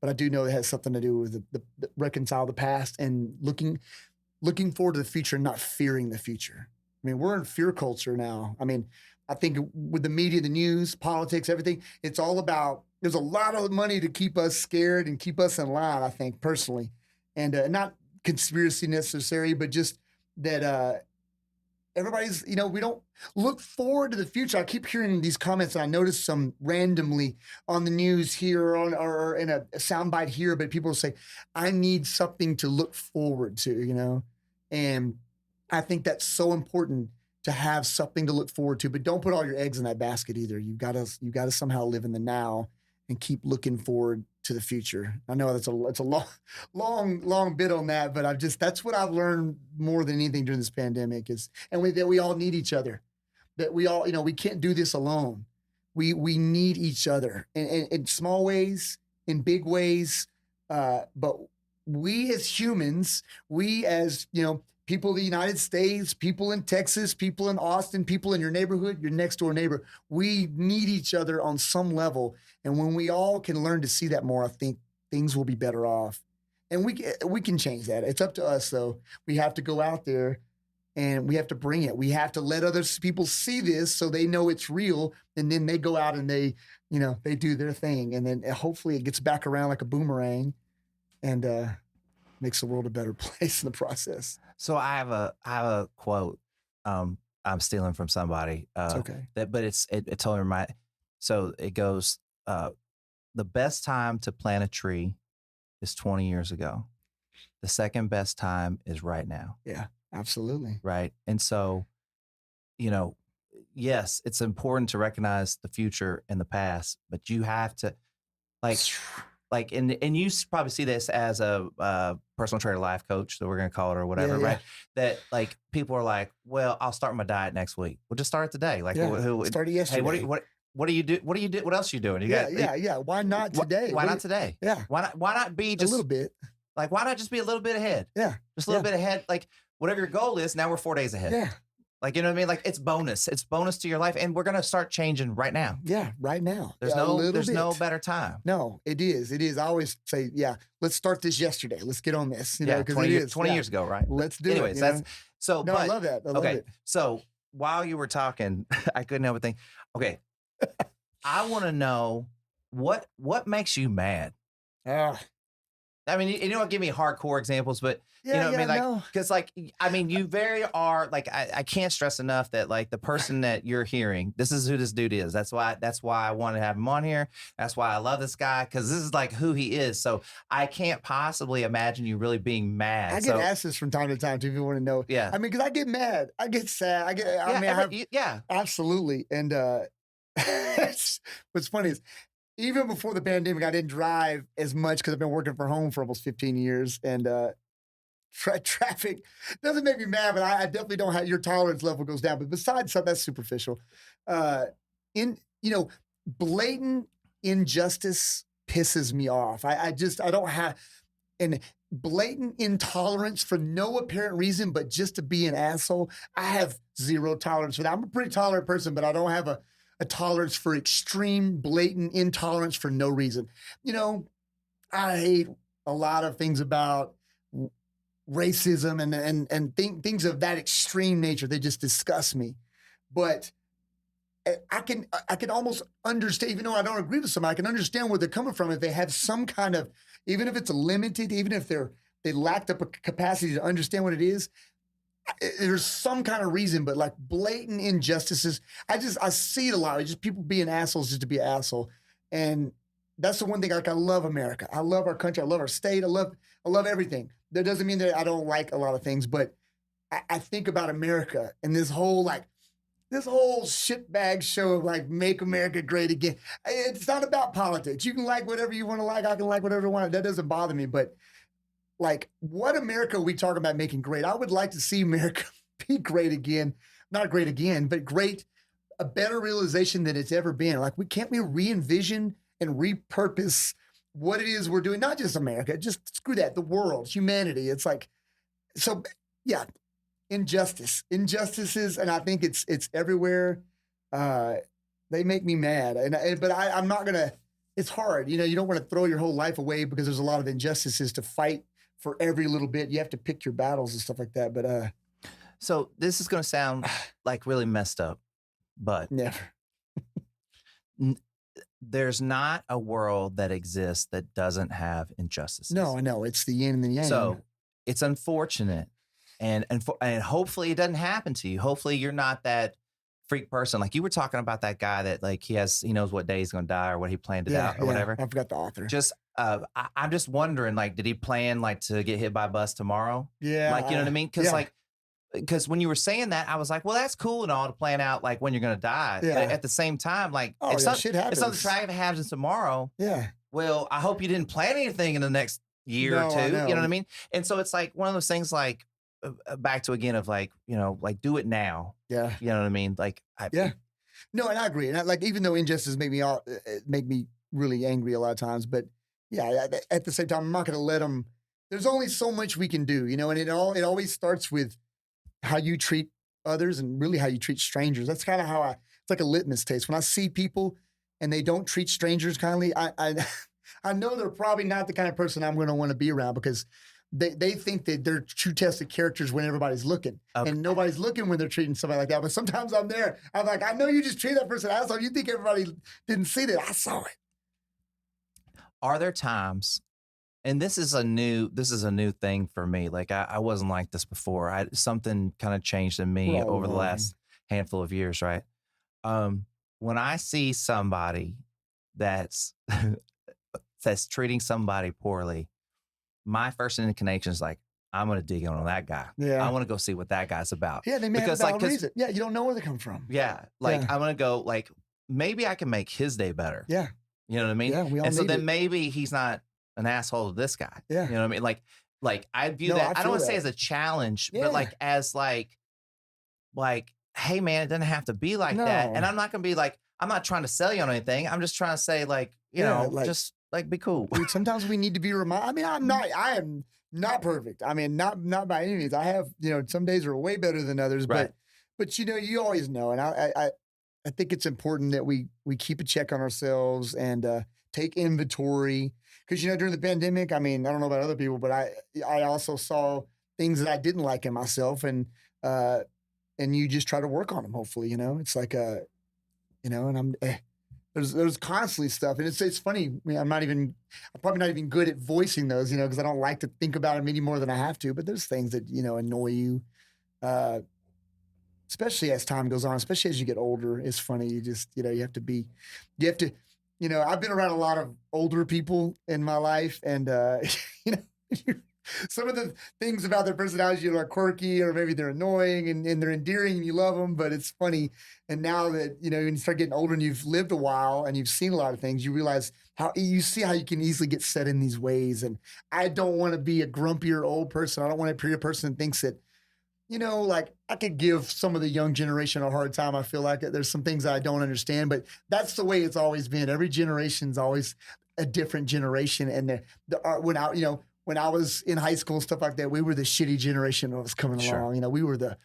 but I do know it has something to do with the reconcile the past and looking forward to the future and not fearing the future. I mean, we're in fear culture now. I mean, I think with the media, the news, politics, everything, it's all about, there's a lot of money to keep us scared and keep us in line, I think, personally. And not conspiracy necessary, but just that everybody's, we don't look forward to the future. I keep hearing these comments, and I noticed some randomly on the news here or in a soundbite here, but people say, I need something to look forward to, and I think that's so important to have something to look forward to, but don't put all your eggs in that basket either. You gotta somehow live in the now and keep looking forward to the future. I know it's a long bit on that, but that's what I've learned more than anything during this pandemic that we all need each other, that we all, we can't do this alone. We need each other in small ways, in big ways. But we as humans, we as, people of the United States, people in Texas, people in Austin, people in your neighborhood, your next door neighbor, we need each other on some level. And when we all can learn to see that more, I think things will be better off. And we can change that. It's up to us, though. We have to go out there and we have to bring it. We have to let other people see this so they know it's real. And then they go out and they do their thing. And then hopefully it gets back around like a boomerang and makes the world a better place in the process. So I have a quote. I'm stealing from somebody. It's okay. But it totally reminds. So it goes. The best time to plant a tree is 20 years ago. The second best time is right now. Yeah, absolutely. Right. And so, yes, it's important to recognize the future and the past, but you have to and you probably see this as a personal trainer life coach that we're going to call it or whatever, right? That like people are like, well, I'll start my diet next week. We'll just start it today. Like, start it yesterday. Hey, what do you do? What do you do? What else are you doing? Why not today? Why not today? Yeah. Why not be just a little bit? Like, why not just be a little bit ahead? Yeah. Just a little bit ahead. Like whatever your goal is, now we're 4 days ahead. Yeah. Like, you know what I mean? Like it's bonus. It's bonus to your life. And we're going to start changing right now. Yeah. Right now. There's no better time. No, it is. It is. I always say, let's start this yesterday. Let's get on this. 20 years ago, right? Let's do it. Anyways, I love that. I love it. So while you were talking, I couldn't help but think, okay, I want to know what makes you mad? I mean, you don't give me hardcore examples, but you know what I mean? Like, because you are like, I can't stress enough that like the person that you're hearing, this is who this dude is. That's why I want to have him on here. That's why I love this guy. Cause this is like who he is. So I can't possibly imagine you really being mad. I get asked this from time to time too, if you want to know. Yeah. I mean, cause I get mad. I get sad. Absolutely. And, what's funny is, even before the pandemic, I didn't drive as much because I've been working from home for almost 15 years. And traffic doesn't make me mad, but I definitely don't have, your tolerance level goes down. But besides something that's superficial, blatant injustice pisses me off. I don't have, and blatant intolerance for no apparent reason, but just to be an asshole, I have zero tolerance for that. I'm a pretty tolerant person, but I don't have a tolerance for extreme, blatant intolerance for no reason. I hate a lot of things about racism and things of that extreme nature. They just disgust me. But I can almost understand, even though I don't agree with somebody, I can understand where they're coming from if they have some kind of, even if it's limited, even if they lacked up a capacity to understand what it is. There's some kind of reason, but like blatant injustices, I see it a lot. It's just people being assholes just to be an asshole. And that's the one thing, like I love America. I love our country. I love our state. I love everything. That doesn't mean that I don't like a lot of things, but I think about America and this whole like this whole shitbag show of like make America great again. It's not about politics. You can like whatever you want to like. I can like whatever I want. That doesn't bother me. But like, what America are we talking about making great? I would like to see America be great again. Not great again, but great, a better realization than it's ever been. Like, can't we re-envision and repurpose what it is we're doing? Not just America, just screw that, the world, humanity. It's like, so yeah, injustices, and I think it's everywhere. They make me mad, but I'm not gonna. It's hard, you know. You don't want to throw your whole life away because there's a lot of injustices to fight for every little bit. You have to pick your battles and stuff like that. But so this is gonna sound like really messed up, but never. There's not a world that exists that doesn't have injustices. No, I know it's the yin and the yang. So it's unfortunate. And hopefully it doesn't happen to you. Hopefully you're not that freak person. Like you were talking about that guy that like he knows what day he's going to die or what he planned it out or whatever. I forgot the author. Just, I'm just wondering, like, did he plan like to get hit by a bus tomorrow? Yeah. Like, you know what I mean? Because when you were saying that, I was like, well, that's cool and all to plan out like when you're going to die. Yeah. But at the same time, like, shit happens. if something tragic happens tomorrow. Yeah. Well, I hope you didn't plan anything in the next year or two. You know what I mean? And so it's like one of those things like, back to again of like, you know, like do it now. Yeah. You know what I mean? Like, No, and I agree. And like, even though injustice make me really angry a lot of times, but yeah, at the same time, I'm not going to let them, there's only so much we can do, you know, and it always starts with how you treat others and really how you treat strangers. That's kind of how it's like a litmus test. When I see people and they don't treat strangers kindly, I know they're probably not the kind of person I'm going to want to be around because they think that they're true tested characters when everybody's looking. Okay. And nobody's looking when they're treating somebody like that. But sometimes I'm there. I'm like, I know you just treated that person asshole. You think everybody didn't see that. I saw it. Are there times, and this is a new thing for me. Like I wasn't like this before. Something kind of changed in me over the last handful of years, right? When I see somebody that's treating somebody poorly, my first inclination is like, I'm going to dig in on that guy. Yeah. I want to go see what that guy's about. Yeah, they may have a valid reason. Yeah, you don't know where they come from. Yeah, like I'm going to go like, maybe I can make his day better. Yeah. You know what I mean? Yeah, we all and so then it. Maybe he's not an asshole to this guy. Yeah. You know what I mean? Like I view that, I don't want to say as a challenge, but like as like, hey man, it doesn't have to be like that. And I'm not going to be like, I'm not trying to sell you on anything. I'm just trying to say like, you know, just like be cool. Dude, sometimes we need to be reminded. I mean, I am not perfect. I mean, not by any means. I have, you know, some days are way better than others, right. but you know, you always know. And I think it's important that we keep a check on ourselves and take inventory. Because, you know, during the pandemic, I mean, I don't know about other people, but I also saw things that I didn't like in myself, and you just try to work on them. Hopefully, you know, it's like you know, and there's constantly stuff, and it's funny. I mean, I'm probably not even good at voicing those, you know, because I don't like to think about them any more than I have to. But there's things that, you know, annoy you, especially as time goes on, especially as you get older. It's funny. You just, you know, you have to, you know, I've been around a lot of older people in my life, and you know, some of the things about their personality are quirky, or maybe they're annoying and they're endearing and you love them, but it's funny. And now that, you know, when you start getting older and you've lived a while and you've seen a lot of things, you realize you can easily get set in these ways. And I don't want to be a grumpier old person. I don't want to be a person that thinks that, you know, like I could give some of the young generation a hard time. I feel like there's some things I don't understand, but that's the way it's always been. Every generation's always a different generation. And when I was in high school and stuff like that, we were the shitty generation that was coming along. You know, we were the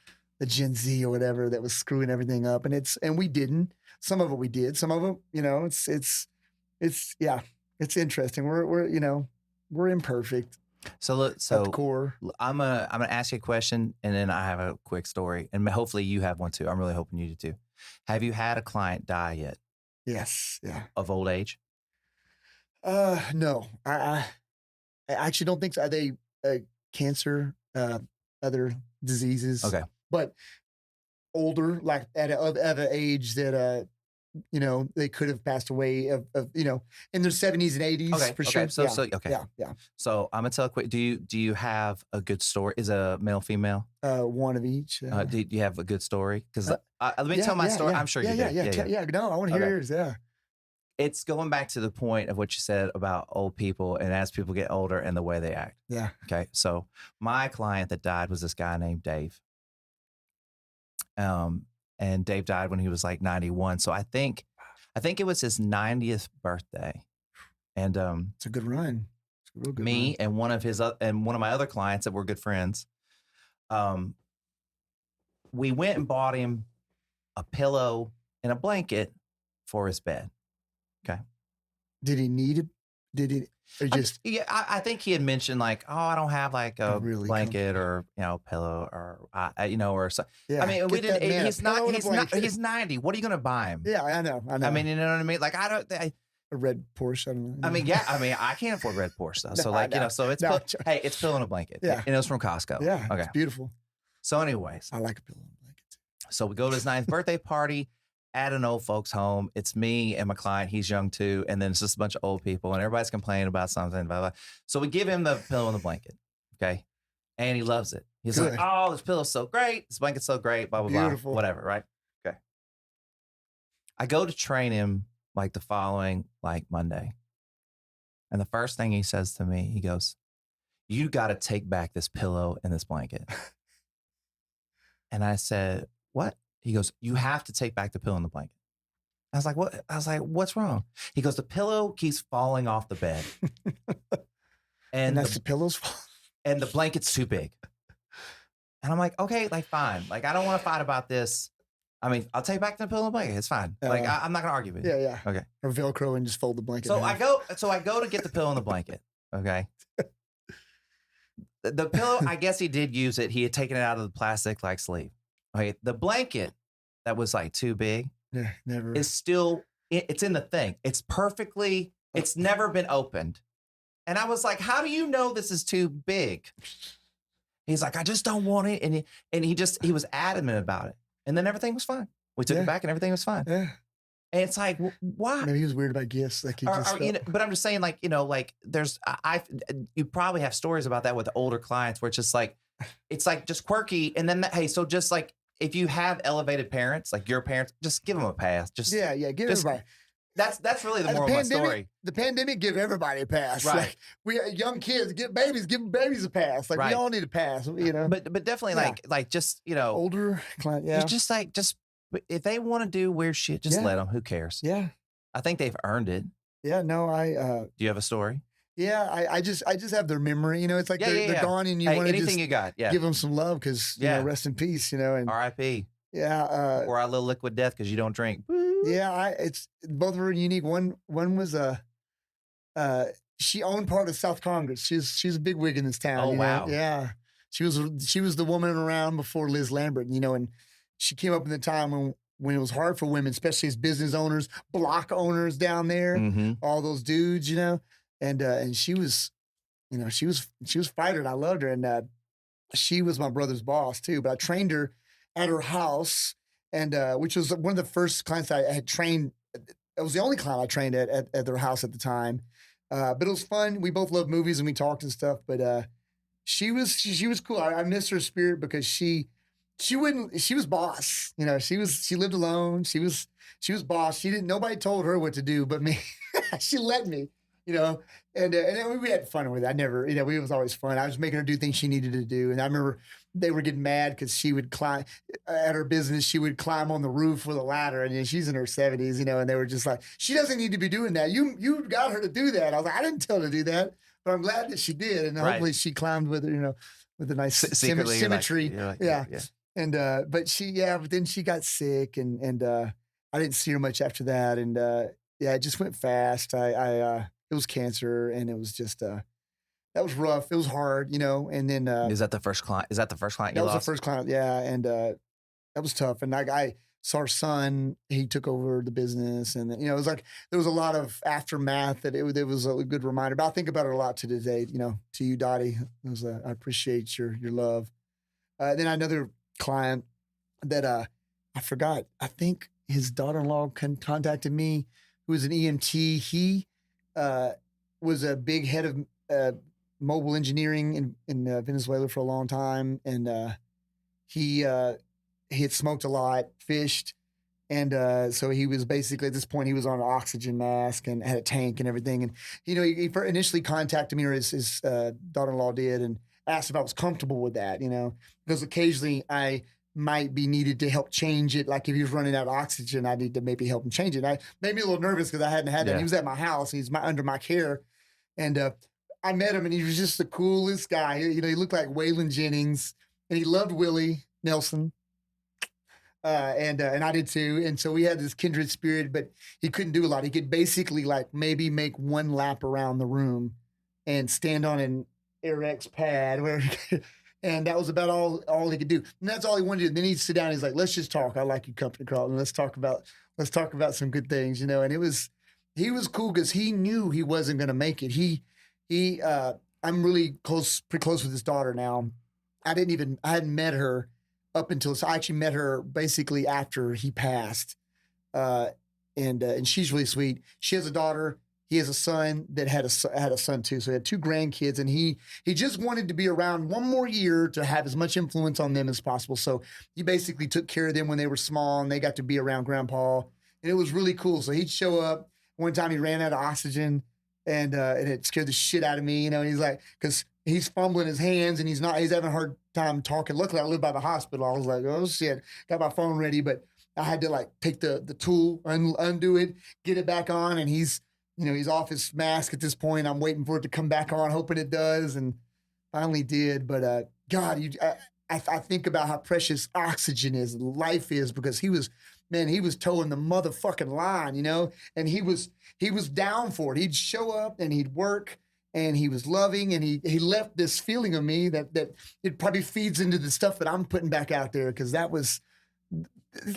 Gen Z or whatever that was screwing everything up. And we didn't. Some of it we did. Some of it, you know, it's interesting. We're imperfect. So look, at the core. I'm gonna ask you a question, and then I have a quick story, and hopefully you have one too. I'm really hoping you do too. Have you had a client die yet? Yes. Yeah. Of old age? No. I actually don't think so. Are they cancer, other diseases? Okay. But older, like at an age that you know, they could have passed away of you know, in their 70s and 80s for sure. So, Yeah. Yeah. So I'm gonna tell a quick. Do you have a good story? Is a male, female? One of each. Do you have a good story? Because let me yeah, tell my yeah, story. yeah. I'm sure yeah, you yeah, do. yeah. No, I want to hear yours. Yeah. It's going back to the point of what you said about old people and as people get older and the way they act. Yeah. Okay. So my client that died was this guy named Dave. And Dave died when he was like 91. So I think it was his 90th birthday. And it's a good run. It's a real good me run. and one of my other clients that were good friends, we went and bought him a pillow and a blanket for his bed. Okay. Did he need it? Did he? Or just I think he had mentioned like, oh, I don't have like a really blanket or pillow or or so. Yeah, I mean, we get that didn't. man a He's pillow not. and a He's not. blanket. He's 90. What are you gonna buy him? Yeah, I know. I mean, you know what I mean. Like a red Porsche. I don't know. I mean, yeah. I mean, I can't afford red Porsche though. So like, so it's hey, it's pillow and a blanket. Yeah, and it was from Costco. Yeah, okay, it's beautiful. So, anyways, I like a pillow and a blanket too. So we go to his 9th birthday party at an old folks home. It's me and my client. He's young too. And then it's just a bunch of old people and everybody's complaining about something. Blah, blah. So we give him the pillow and the blanket. Okay. And he loves it. He's Good. like, oh, this pillow's so great. This blanket's so great. Blah, blah, Beautiful. blah. Whatever. Right. Okay. I go to train him like the following like Monday. And the first thing he says to me, he goes, you got to take back this pillow and this blanket. And I said, what? He goes, you have to take back the pillow and the blanket. I was like, what? I was like, what's wrong? He goes, the pillow keeps falling off the bed. And that's the pillow's fault. And the blanket's too big. And I'm like, okay, like fine. Like, I don't want to fight about this. I mean, I'll take back the pillow and blanket. It's fine. Like, I'm not gonna argue with you. Yeah, yeah. Okay. Or Velcro and just fold the blanket. So I go to get the pillow and the blanket. Okay. The pillow, I guess he did use it. He had taken it out of the plastic like sleeve. Okay. The blanket that was like too big never is still, it's in the thing. It's never been opened. And I was like, how do you know this is too big? He's like, I just don't want it. And he was adamant about it. And then everything was fine. We took it back and everything was fine. Yeah. And it's like, why? Maybe he was weird about gifts. Like he but I'm just saying, like, like there's, you probably have stories about that with older clients where it's just like, just quirky. And then, hey, so just like, if you have elevated parents, like your parents, just give them a pass. Just give everybody. That's really the moral of my story. The pandemic give everybody a pass. Right. Like we young kids give babies a pass. Like we all need a pass. You know. But definitely like just older client. Yeah. Just like if they want to do weird shit, just let them. Who cares? Yeah. I think they've earned it. Yeah. No. Do you have a story? Yeah, I just have their memory. You know, it's like they're gone, and you want to just you got, give them some love because you know, rest in peace. You know, and R.I.P. Yeah, or a little liquid death because you don't drink. Yeah, it's both are unique. One was she owned part of South Congress. She's a big wig in this town. Oh wow, yeah. She was the woman around before Liz Lambert. You know, and she came up in the time when it was hard for women, especially as business owners, block owners down there, all those dudes. You know. And she was, she was fighter, and I loved her. And she was my brother's boss too. But I trained her at her house, and which was one of the first clients I had trained. It was the only client I trained at their house at the time. But it was fun. We both loved movies and we talked and stuff. But she was cool. I miss her spirit because she was boss. You know, she lived alone. She was boss. Nobody told her what to do but me. She let me. You know, and we had fun with it. It was always fun. I was making her do things she needed to do. And I remember they were getting mad because she would climb at her business. She would climb on the roof with a ladder, and she's in her 70s, you know, and they were just like, she doesn't need to be doing that. You got her to do that. I was like, I didn't tell her to do that, but I'm glad that she did. And hopefully she climbed with her, with a nice symmetry. Yeah. And, but then she got sick and I didn't see her much after that. And, it just went fast. It was cancer, and it was just that was rough. It was hard, and then is that the first client? Is that the first client you lost? That was the first client, yeah, and that was tough. And I saw her son; he took over the business, and it was like there was a lot of aftermath. That it was a good reminder. But I think about it a lot to today. To you, Dottie, I appreciate your love. Then another client that I forgot. I think his daughter-in-law contacted me, who was an EMT. He was a big head of mobile engineering in Venezuela for a long time, and he had smoked a lot, fished, and so he was basically at this point he was on an oxygen mask and had a tank and everything. And he initially contacted me, or his daughter-in-law did, and asked if I was comfortable with that. Because occasionally I might be needed to help change it. Like if he was running out of oxygen, I need to maybe help him change it. I made me a little nervous because I hadn't had that. Yeah. He was at my house. He's under my care. And I met him and he was just the coolest guy. He looked like Waylon Jennings and he loved Willie Nelson. And I did too. And so we had this kindred spirit, but he couldn't do a lot. He could basically like maybe make one lap around the room and stand on an AirX pad where and that was about all he could do. And that's all he wanted to do. Then he'd sit down and he's like, let's just talk. I like your company, Carlton. Let's talk about some good things, And he was cool because he knew he wasn't going to make it. I'm really pretty close with his daughter now. I hadn't met her up until, so I actually met her basically after he passed. And she's really sweet. She has a daughter. He has a son that had a son too. So he had 2 grandkids, and he just wanted to be around one more year to have as much influence on them as possible. So he basically took care of them when they were small, and they got to be around Grandpa, and it was really cool. So he'd show up. One time he ran out of oxygen, and it scared the shit out of me. He's like, because he's fumbling his hands, and he's having a hard time talking. Luckily, I live by the hospital. I was like, oh shit, got my phone ready, but I had to like take the tool, undo it, get it back on, and he's off his mask at this point. I'm waiting for it to come back on, hoping it does, and finally did. But God, I think about how precious oxygen is, life is, because he was towing the motherfucking line, and he was down for it. He'd show up and he'd work, and he was loving, and he left this feeling of me that it probably feeds into the stuff that I'm putting back out there, because that was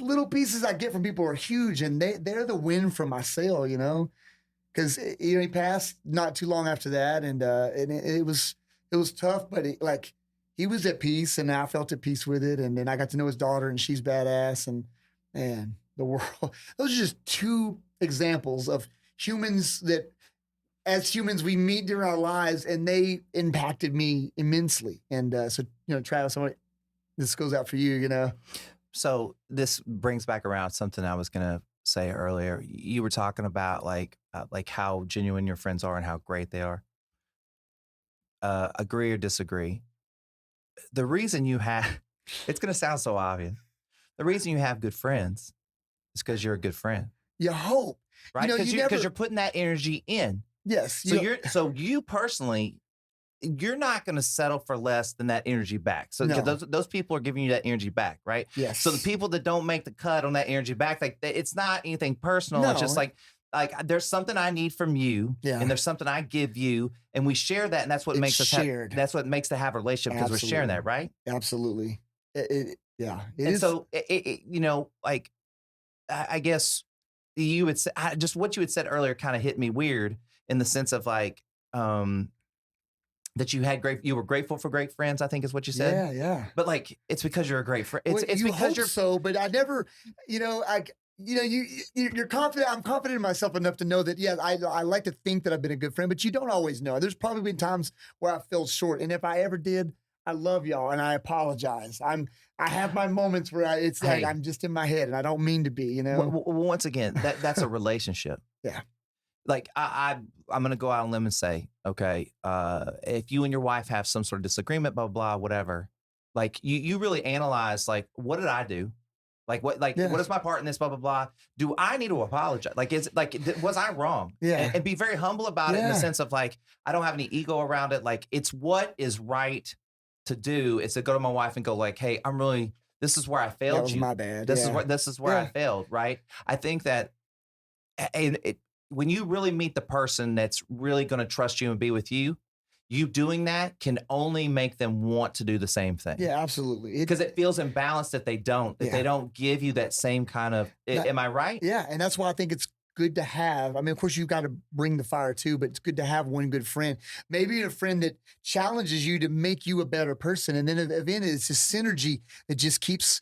little pieces I get from people are huge, and they're the win from my sale, because he passed not too long after that, and it was tough, but he was at peace, and I felt at peace with it, and then I got to know his daughter, and she's badass, and the world. Those are just 2 examples of humans that, as humans, we meet during our lives, and they impacted me immensely. And so Travis, this goes out for you. So this brings back around something I was gonna say earlier. You were talking about like how genuine your friends are and how great they are. Agree or disagree? The reason you have, it's gonna sound so obvious. The reason you have good friends is because you're a good friend. You hope, right? Because you're putting that energy in. Yes. So you personally, you're not going to settle for less than that energy back. So No. those people are giving you that energy back, right? Yes. So the people that don't make the cut on that energy back, it's not anything personal. No. It's just like there's something I need from you, Yeah. and there's something I give you, and we share that, and that's what makes us shared. that's what makes to have a relationship, because we're sharing that, right? Absolutely. Yeah. It And is. so I guess you would say, just what you had said earlier kind of hit me weird, in the sense of that you were grateful for great friends, I think is what you said. Yeah. But it's because you're a great friend. It's you because hope you're so, but I never, you're confident. I'm confident in myself enough to know that, yeah, I like to think that I've been a good friend, but you don't always know. There's probably been times where I fell short. And if I ever did, I love y'all and I apologize. I have my moments where like I'm just in my head and I don't mean to be, Once again, that's a relationship. Yeah. I'm going to go out on a limb and say, okay, if you and your wife have some sort of disagreement, blah, blah, whatever, you really analyze, what did I do? What is my part in this, blah, blah, blah. Do I need to apologize? Was I wrong? Yeah. And be very humble about it, in the sense of I don't have any ego around it. It's what is right to do is to go to my wife and go hey, this is where I failed. That was my bad. This is where I failed. Right. I think that when you really meet the person that's really going to trust you and be with you, you doing that can only make them want to do the same thing. Yeah, absolutely. Because it feels imbalanced that they don't, they don't give you that same kind of, am I right? Yeah. And that's why I think it's good to have, of course you've got to bring the fire too, but it's good to have one good friend, maybe a friend that challenges you to make you a better person. And then at the end, it's a synergy that just keeps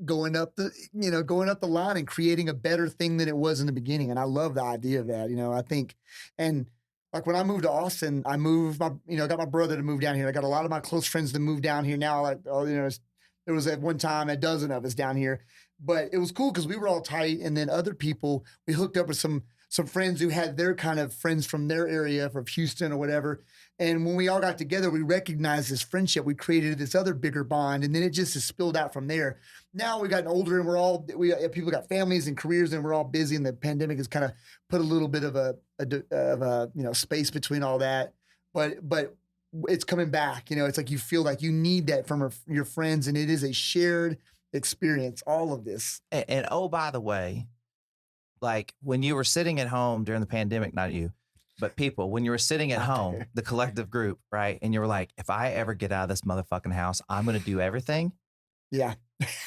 going up the line and creating a better thing than it was in the beginning. And I love the idea of that. I think, and like when I moved to Austin, I moved got my brother to move down here. I got a lot of my close friends to move down here now. Like, there was at one time a dozen of us down here, but it was cool because we were all tight. And then other people, we hooked up with some friends who had their kind of friends from their area, from Houston or whatever. And when we all got together, we recognized this friendship. We created this other bigger bond, and then it just has spilled out from there. Now we've gotten older, and people got families and careers, and we're all busy. And the pandemic has kind of put a little bit of a space between all that. But it's coming back. It's like you feel like you need that from your friends, and it is a shared experience. All of this. And oh, by the way, like when you were sitting at home during the pandemic, not you, but people, when you were sitting at home, the collective group, right? And you were like, if I ever get out of this motherfucking house, I'm going to do everything. Yeah,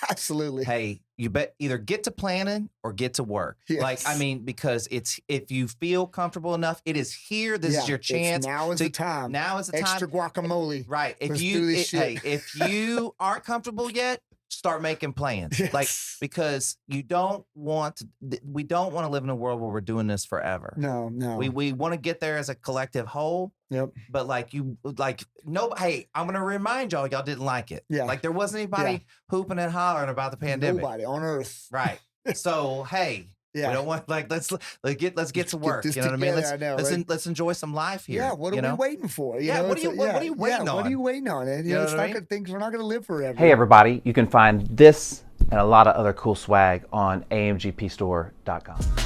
absolutely. Hey, you bet either get to planning or get to work. Yes. Like, I mean, because if you feel comfortable enough, it is here. This is your chance. Now is the time. Now is the time. Extra guacamole. Right. If you aren't comfortable yet, start making plans. Yes. Like, because we don't want to live in a world where we're doing this forever. No. We want to get there as a collective whole. Yep. But hey, I'm going to remind y'all didn't like it. Yeah. Like there wasn't anybody hooping and hollering about the pandemic. Nobody on earth. Right. So, hey, yeah. we don't want let's get to work. You know what I mean? Let's enjoy some life here. Yeah. What are we waiting for? What are you waiting on? What are you waiting on? And, we're not going to live forever. Hey, everybody. You can find this and a lot of other cool swag on amgpstore.com.